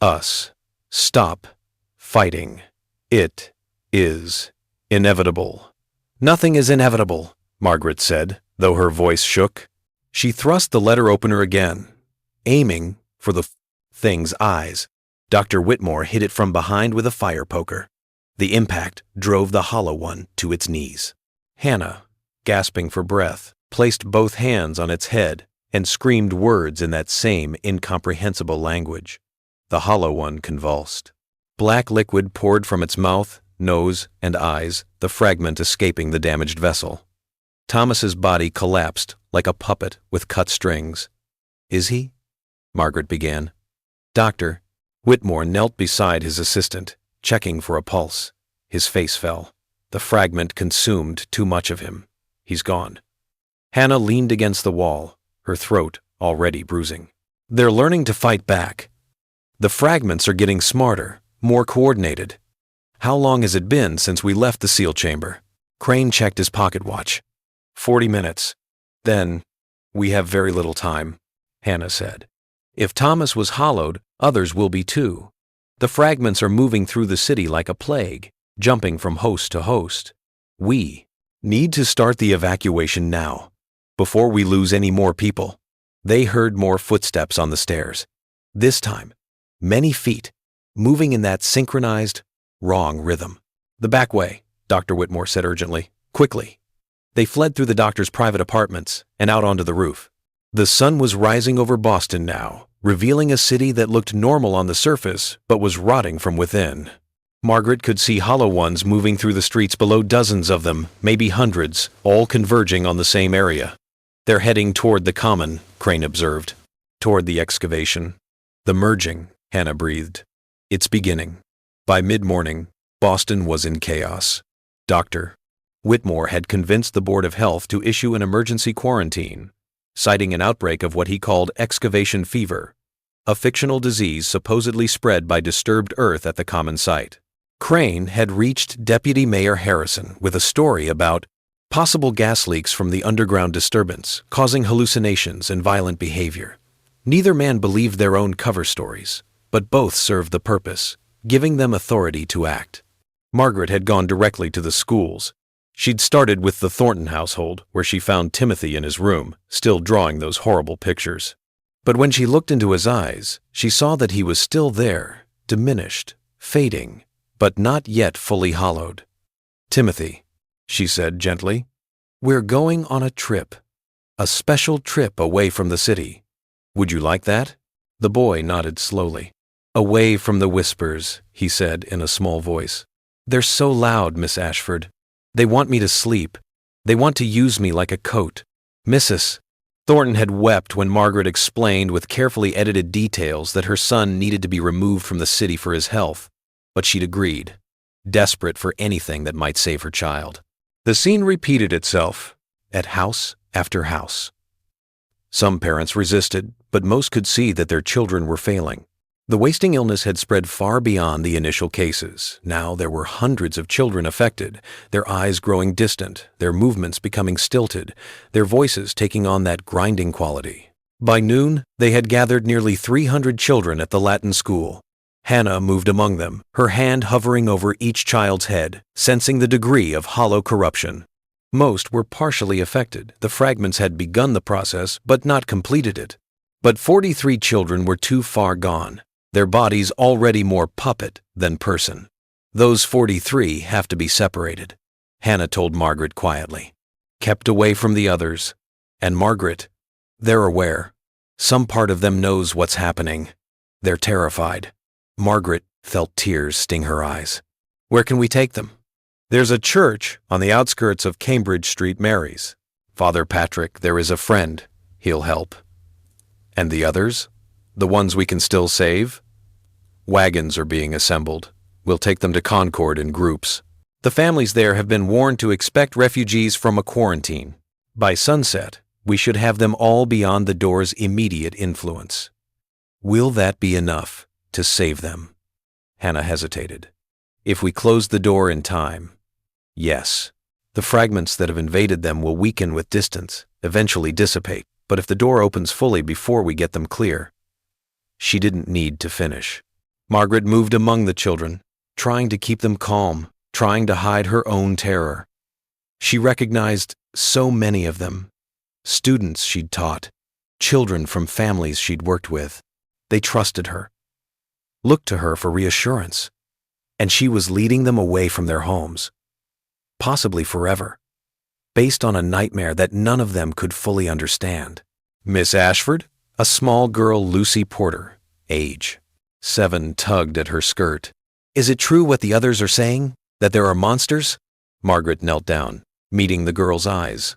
Speaker 1: us. Stop fighting. It is inevitable." "Nothing is inevitable," Margaret said, though her voice shook. She thrust the letter opener again, aiming for the thing's eyes. Dr. Whitmore hit it from behind with a fire poker. The impact drove the Hollow One to its knees. Hannah, gasping for breath, placed both hands on its head and screamed words in that same incomprehensible language. The Hollow One convulsed. Black liquid poured from its mouth, nose, and eyes, the fragment escaping the damaged vessel. Thomas's body collapsed like a puppet with cut strings. "Is he?" Margaret began. "Doctor." Whitmore knelt beside his assistant, checking for a pulse. His face fell. The fragment consumed too much of him. "He's gone." Hannah leaned against the wall, her throat already bruising. "They're learning to fight back. The fragments are getting smarter, more coordinated. How long has it been since we left the seal chamber?" Crane checked his pocket watch. 40 minutes. "Then, we have very little time," Hannah said. "If Thomas was hollowed, others will be too. The fragments are moving through the city like a plague, jumping from host to host. We need to start the evacuation now, before we lose any more people." They heard more footsteps on the stairs. This time, many feet, moving in that synchronized, wrong rhythm. "The back way," Dr. Whitmore said urgently. "Quickly." They fled through the doctor's private apartments and out onto the roof. The sun was rising over Boston now, revealing a city that looked normal on the surface but was rotting from within. Margaret could see Hollow Ones moving through the streets below, dozens of them, maybe hundreds, all converging on the same area. "They're heading toward the common," Crane observed. "Toward the excavation." "The merging," Hannah breathed. "It's beginning." By mid-morning, Boston was in chaos. Dr. Whitmore had convinced the Board of Health to issue an emergency quarantine, citing an outbreak of what he called excavation fever, a fictional disease supposedly spread by disturbed earth at the common site. Crane had reached Deputy Mayor Harrison with a story about possible gas leaks from the underground disturbance, causing hallucinations and violent behavior. Neither man believed their own cover stories, but both served the purpose, giving them authority to act. Margaret had gone directly to the schools. She'd started with the Thornton household, where she found Timothy in his room, still drawing those horrible pictures. But when she looked into his eyes, she saw that he was still there, diminished, fading, but not yet fully hollowed. "Timothy," she said gently, "we're going on a trip. A special trip away from the city. Would you like that?" The boy nodded slowly. "Away from the whispers," he said in a small voice. "They're so loud, Miss Ashford. They want me to sleep. They want to use me like a coat. Mrs. Thornton had wept when Margaret explained with carefully edited details that her son needed to be removed from the city for his health, but she'd agreed, desperate for anything that might save her child. The scene repeated itself at house after house. Some parents resisted, but most could see that their children were failing. The wasting illness had spread far beyond the initial cases. Now there were hundreds of children affected, their eyes growing distant, their movements becoming stilted, their voices taking on that grinding quality. By noon, they had gathered nearly 300 children at the Latin school. Hannah moved among them, her hand hovering over each child's head, sensing the degree of hollow corruption. Most were partially affected. The fragments had begun the process, but not completed it. But 43 children were too far gone, their bodies already more puppet than person. "Those 43 have to be separated," Hannah told Margaret quietly. "Kept away from the others. And Margaret, they're aware. Some part of them knows what's happening. They're terrified." Margaret felt tears sting her eyes. Where can we take them? There's a church on the outskirts of Cambridge Street Mary's. Father Patrick, there is a friend. He'll help. And the others? The ones we can still save? Wagons are being assembled. We'll take them to Concord in groups. The families there have been warned to expect refugees from a quarantine. By sunset, we should have them all beyond the door's immediate influence. Will that be enough to save them? Hannah hesitated. If we close the door in time, yes. The fragments that have invaded them will weaken with distance, eventually dissipate, but if the door opens fully before we get them clear. She didn't need to finish. Margaret moved among the children, trying to keep them calm, trying to hide her own terror. She recognized so many of them. Students she'd taught, children from families she'd worked with. They trusted her, looked to her for reassurance, and she was leading them away from their homes, possibly forever, based on a nightmare that none of them could fully understand. Miss Ashford, a small girl, Lucy Porter, age 7, tugged at her skirt. Is it true what the others are saying, that there are monsters? Margaret knelt down, meeting the girl's eyes.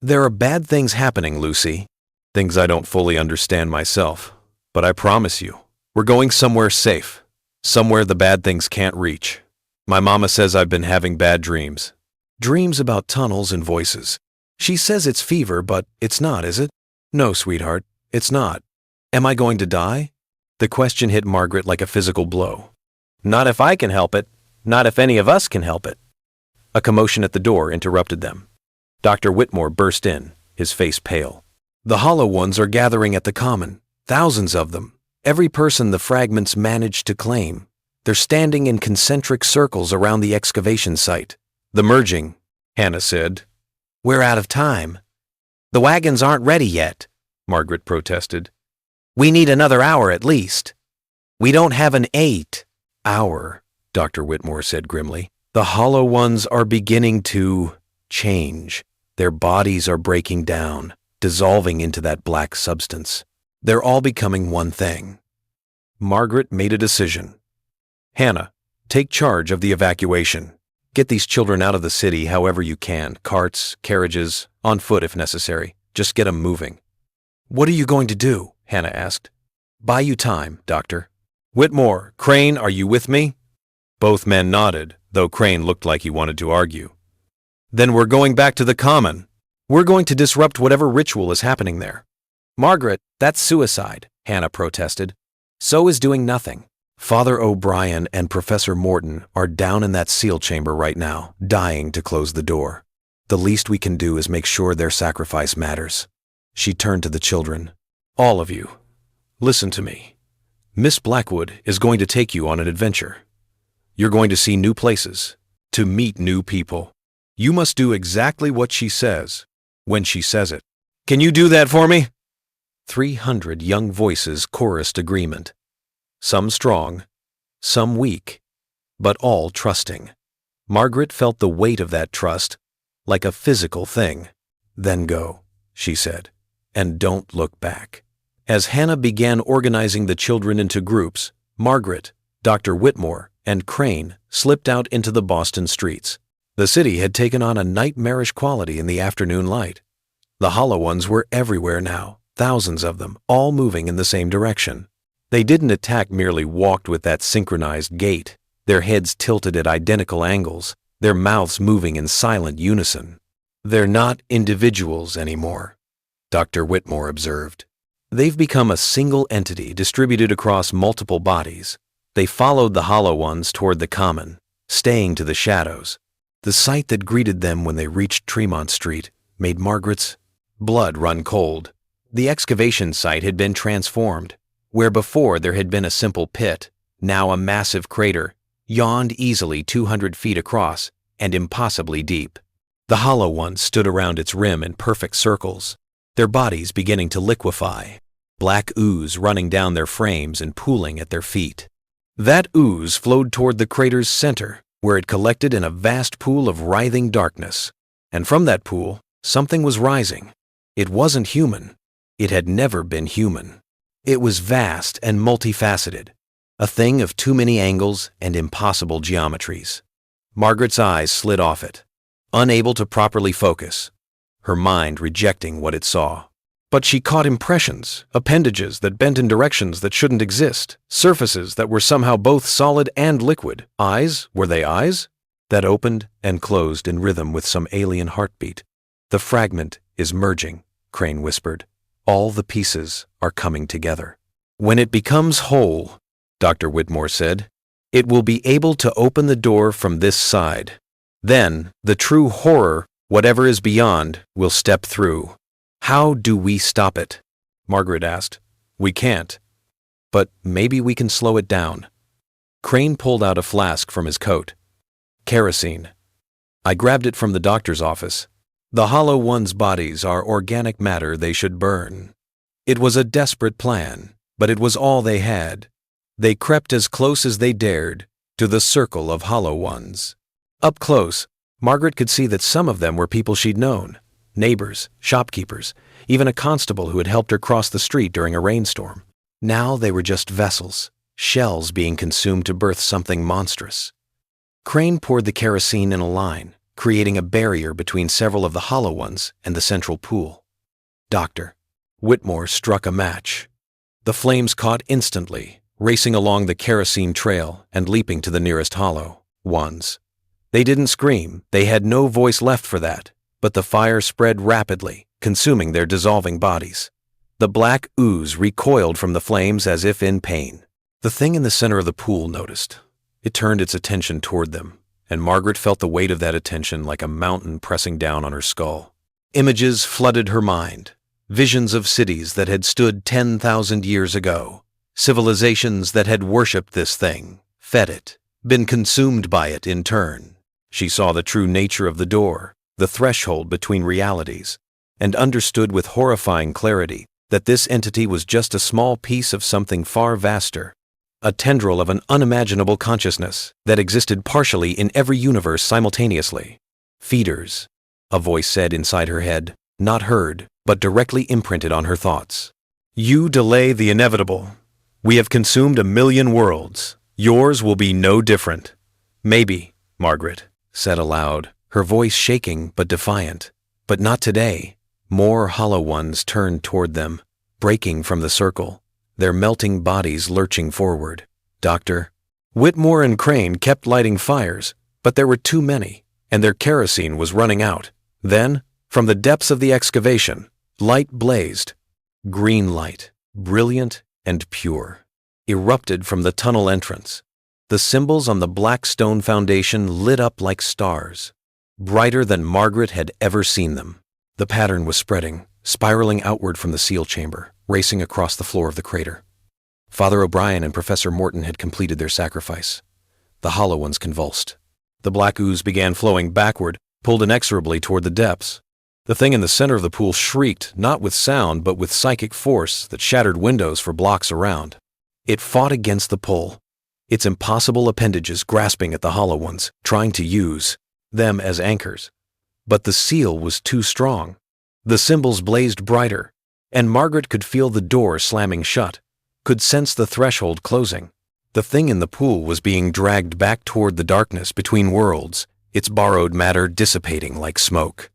Speaker 1: There are bad things happening, Lucy. Things I don't fully understand myself. But I promise you, we're going somewhere safe. Somewhere the bad things can't reach. My mama says I've been having bad dreams. Dreams about tunnels and voices. She says it's fever, but it's not, is it? No, sweetheart, it's not. Am I going to die? The question hit Margaret like a physical blow. Not if I can help it. Not if any of us can help it. A commotion at the door interrupted them. Dr. Whitmore burst in, his face pale. The Hollow Ones are gathering at the Common. Thousands of them. Every person the fragments managed to claim. They're standing in concentric circles around the excavation site. The merging, Hannah said. We're out of time. The wagons aren't ready yet, Margaret protested. We need another hour at least. We don't have an 8 hour, Dr. Whitmore said grimly. The Hollow Ones are beginning to change. Their bodies are breaking down, dissolving into that black substance. They're all becoming one thing. Margaret made a decision. Hannah, take charge of the evacuation. Get these children out of the city however you can. Carts, carriages, on foot if necessary. Just get them moving. What are you going to do? Hannah asked. Buy you time, Doctor. Whitmore, Crane, are you with me? Both men nodded, though Crane looked like he wanted to argue. Then we're going back to the Common. We're going to disrupt whatever ritual is happening there. Margaret, that's suicide, Hannah protested. So is doing nothing. Father O'Brien and Professor Morton are down in that seal chamber right now, dying to close the door. The least we can do is make sure their sacrifice matters. She turned to the children. All of you, listen to me. Miss Blackwood is going to take you on an adventure. You're going to see new places, to meet new people. You must do exactly what she says, when she says it. Can you do that for me? 300 young voices chorused agreement. Some strong, some weak, but all trusting. Margaret felt the weight of that trust, like a physical thing. Then go, she said, and don't look back. As Hannah began organizing the children into groups, Margaret, Dr. Whitmore, and Crane slipped out into the Boston streets. The city had taken on a nightmarish quality in the afternoon light. The Hollow Ones were everywhere now, thousands of them, all moving in the same direction. They didn't attack, merely walked with that synchronized gait, their heads tilted at identical angles, their mouths moving in silent unison. They're not individuals anymore, Dr. Whitmore observed. They've become a single entity distributed across multiple bodies. They followed the Hollow Ones toward the Common, staying to the shadows. The sight that greeted them when they reached Tremont Street made Margaret's blood run cold. The excavation site had been transformed. Where before there had been a simple pit, now a massive crater, yawned easily 200 feet across and impossibly deep. The Hollow Ones stood around its rim in perfect circles, their bodies beginning to liquefy, black ooze running down their frames and pooling at their feet. That ooze flowed toward the crater's center, where it collected in a vast pool of writhing darkness. And from that pool, something was rising. It wasn't human. It had never been human. It was vast and multifaceted, a thing of too many angles and impossible geometries. Margaret's eyes slid off it, unable to properly focus, her mind rejecting what it saw. But she caught impressions, appendages that bent in directions that shouldn't exist, surfaces that were somehow both solid and liquid. Eyes, were they eyes? That opened and closed in rhythm with some alien heartbeat. The fragment is merging, Crane whispered. All the pieces are coming together. When it becomes whole, Dr. Whitmore said, it will be able to open the door from this side. Then, the true horror, whatever is beyond, will step through. How do we stop it? Margaret asked. We can't. But maybe we can slow it down. Crane pulled out a flask from his coat. Kerosene. I grabbed it from the doctor's office. The Hollow Ones' bodies are organic matter they should burn. It was a desperate plan, but it was all they had. They crept as close as they dared to the circle of Hollow Ones. Up close, Margaret could see that some of them were people she'd known. Neighbors, shopkeepers, even a constable who had helped her cross the street during a rainstorm. Now they were just vessels, shells being consumed to birth something monstrous. Crane poured the kerosene in a line, creating a barrier between several of the Hollow Ones and the central pool. Dr. Whitmore struck a match. The flames caught instantly, racing along the kerosene trail and leaping to the nearest Hollow Ones. They didn't scream, they had no voice left for that. But the fire spread rapidly, consuming their dissolving bodies. The black ooze recoiled from the flames as if in pain. The thing in the center of the pool noticed. It turned its attention toward them, and Margaret felt the weight of that attention like a mountain pressing down on her skull. Images flooded her mind, visions of cities that had stood 10,000 years ago, civilizations that had worshipped this thing, fed it, been consumed by it in turn. She saw the true nature of the door, the threshold between realities, and understood with horrifying clarity that this entity was just a small piece of something far vaster, a tendril of an unimaginable consciousness that existed partially in every universe simultaneously. Feeders, a voice said inside her head, not heard, but directly imprinted on her thoughts. You delay the inevitable. We have consumed 1,000,000 worlds. Yours will be no different. Maybe, Margaret said aloud, her voice shaking but defiant. But not today. More Hollow Ones turned toward them, breaking from the circle, their melting bodies lurching forward. Dr. Whitmore and Crane kept lighting fires, but there were too many, and their kerosene was running out. Then, from the depths of the excavation, light blazed. Green light, brilliant and pure, erupted from the tunnel entrance. The symbols on the black stone foundation lit up like stars, brighter than Margaret had ever seen them. The pattern was spreading, spiraling outward from the seal chamber, racing across the floor of the crater. Father O'Brien and Professor Morton had completed their sacrifice. The Hollow Ones convulsed. The black ooze began flowing backward, pulled inexorably toward the depths. The thing in the center of the pool shrieked, not with sound but with psychic force that shattered windows for blocks around. It fought against the pull, its impossible appendages grasping at the Hollow Ones, trying to use them as anchors. But the seal was too strong. The symbols blazed brighter, and Margaret could feel the door slamming shut, could sense the threshold closing. The thing in the pool was being dragged back toward the darkness between worlds, its borrowed matter dissipating like smoke.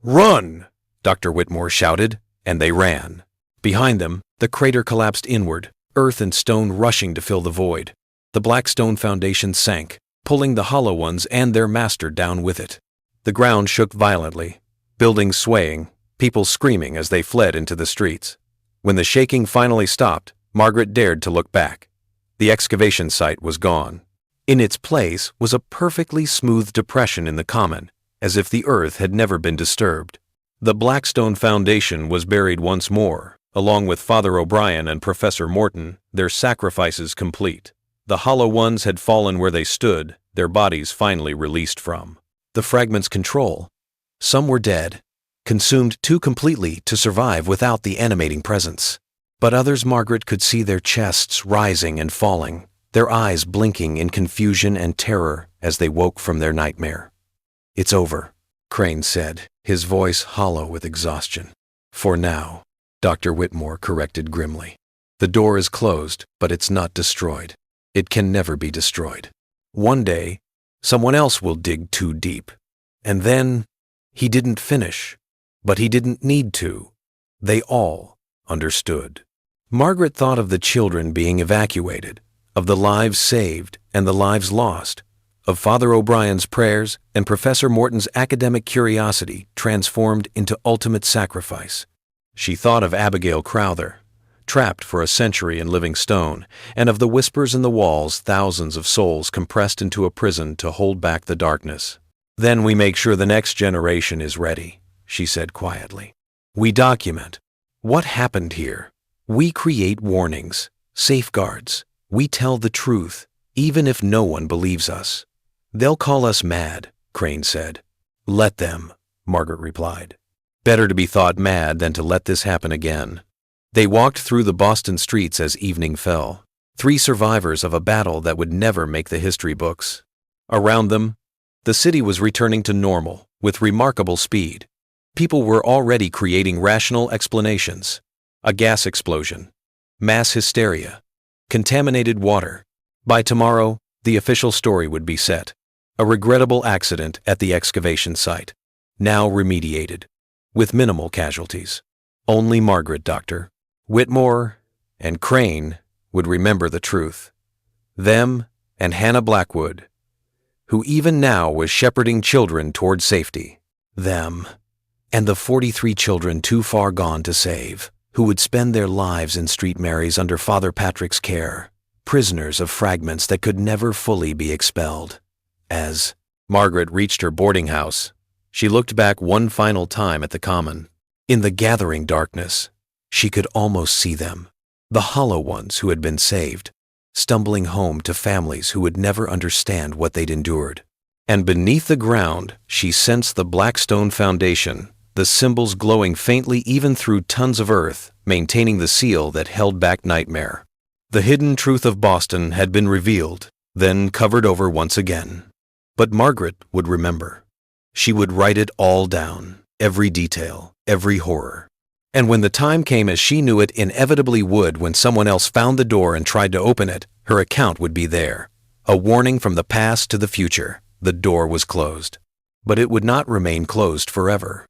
Speaker 1: "Run!" Dr. Whitmore shouted, and they ran. Behind them, the crater collapsed inward, earth and stone rushing to fill the void. The black stone foundation sank, pulling the Hollow Ones and their master down with it. The ground shook violently, buildings swaying, people screaming as they fled into the streets. When the shaking finally stopped, Margaret dared to look back. The excavation site was gone. In its place was a perfectly smooth depression in the common, as if the earth had never been disturbed. The Blackstone Foundation was buried once more, along with Father O'Brien and Professor Morton, their sacrifices complete. The Hollow Ones had fallen where they stood, their bodies finally released from the fragment's control. Some were dead, consumed too completely to survive without the animating presence. But others Margaret could see their chests rising and falling, their eyes blinking in confusion and terror as they woke from their nightmare. "It's over," Crane said, his voice hollow with exhaustion. "For now," Dr. Whitmore corrected grimly. The door is closed, but it's not destroyed. It can never be destroyed. One day, someone else will dig too deep. And then, he didn't finish, but he didn't need to. They all understood. Margaret thought of the children being evacuated, of the lives saved and the lives lost, of Father O'Brien's prayers and Professor Morton's academic curiosity transformed into ultimate sacrifice. She thought of Abigail Crowther, trapped for a century in living stone, and of the whispers in the walls, thousands of souls compressed into a prison to hold back the darkness. Then we make sure the next generation is ready, she said quietly. We document what happened here. We create warnings, safeguards. We tell the truth, even if no one believes us. They'll call us mad, Crane said. Let them, Margaret replied. Better to be thought mad than to let this happen again. They walked through the Boston streets as evening fell, 3 survivors of a battle that would never make the history books. Around them, the city was returning to normal with remarkable speed. People were already creating rational explanations. A gas explosion, mass hysteria, contaminated water. By tomorrow, the official story would be set. A regrettable accident at the excavation site, now remediated, with minimal casualties. Only Margaret, Dr. Whitmore, and Crane would remember the truth. Them and Hannah Blackwood, who even now was shepherding children toward safety. Them and the 43 children too far gone to save, who would spend their lives in St. Mary's under Father Patrick's care, prisoners of fragments that could never fully be expelled. As Margaret reached her boarding house, she looked back one final time at the common. In the gathering darkness, she could almost see them, the hollow ones who had been saved, stumbling home to families who would never understand what they'd endured. And beneath the ground, she sensed the black stone foundation, the symbols glowing faintly even through tons of earth, maintaining the seal that held back nightmare. The hidden truth of Boston had been revealed, then covered over once again. But Margaret would remember. She would write it all down, every detail, every horror. And when the time came, as she knew it inevitably would, when someone else found the door and tried to open it, her account would be there. A warning from the past to the future. The door was closed. But it would not remain closed forever.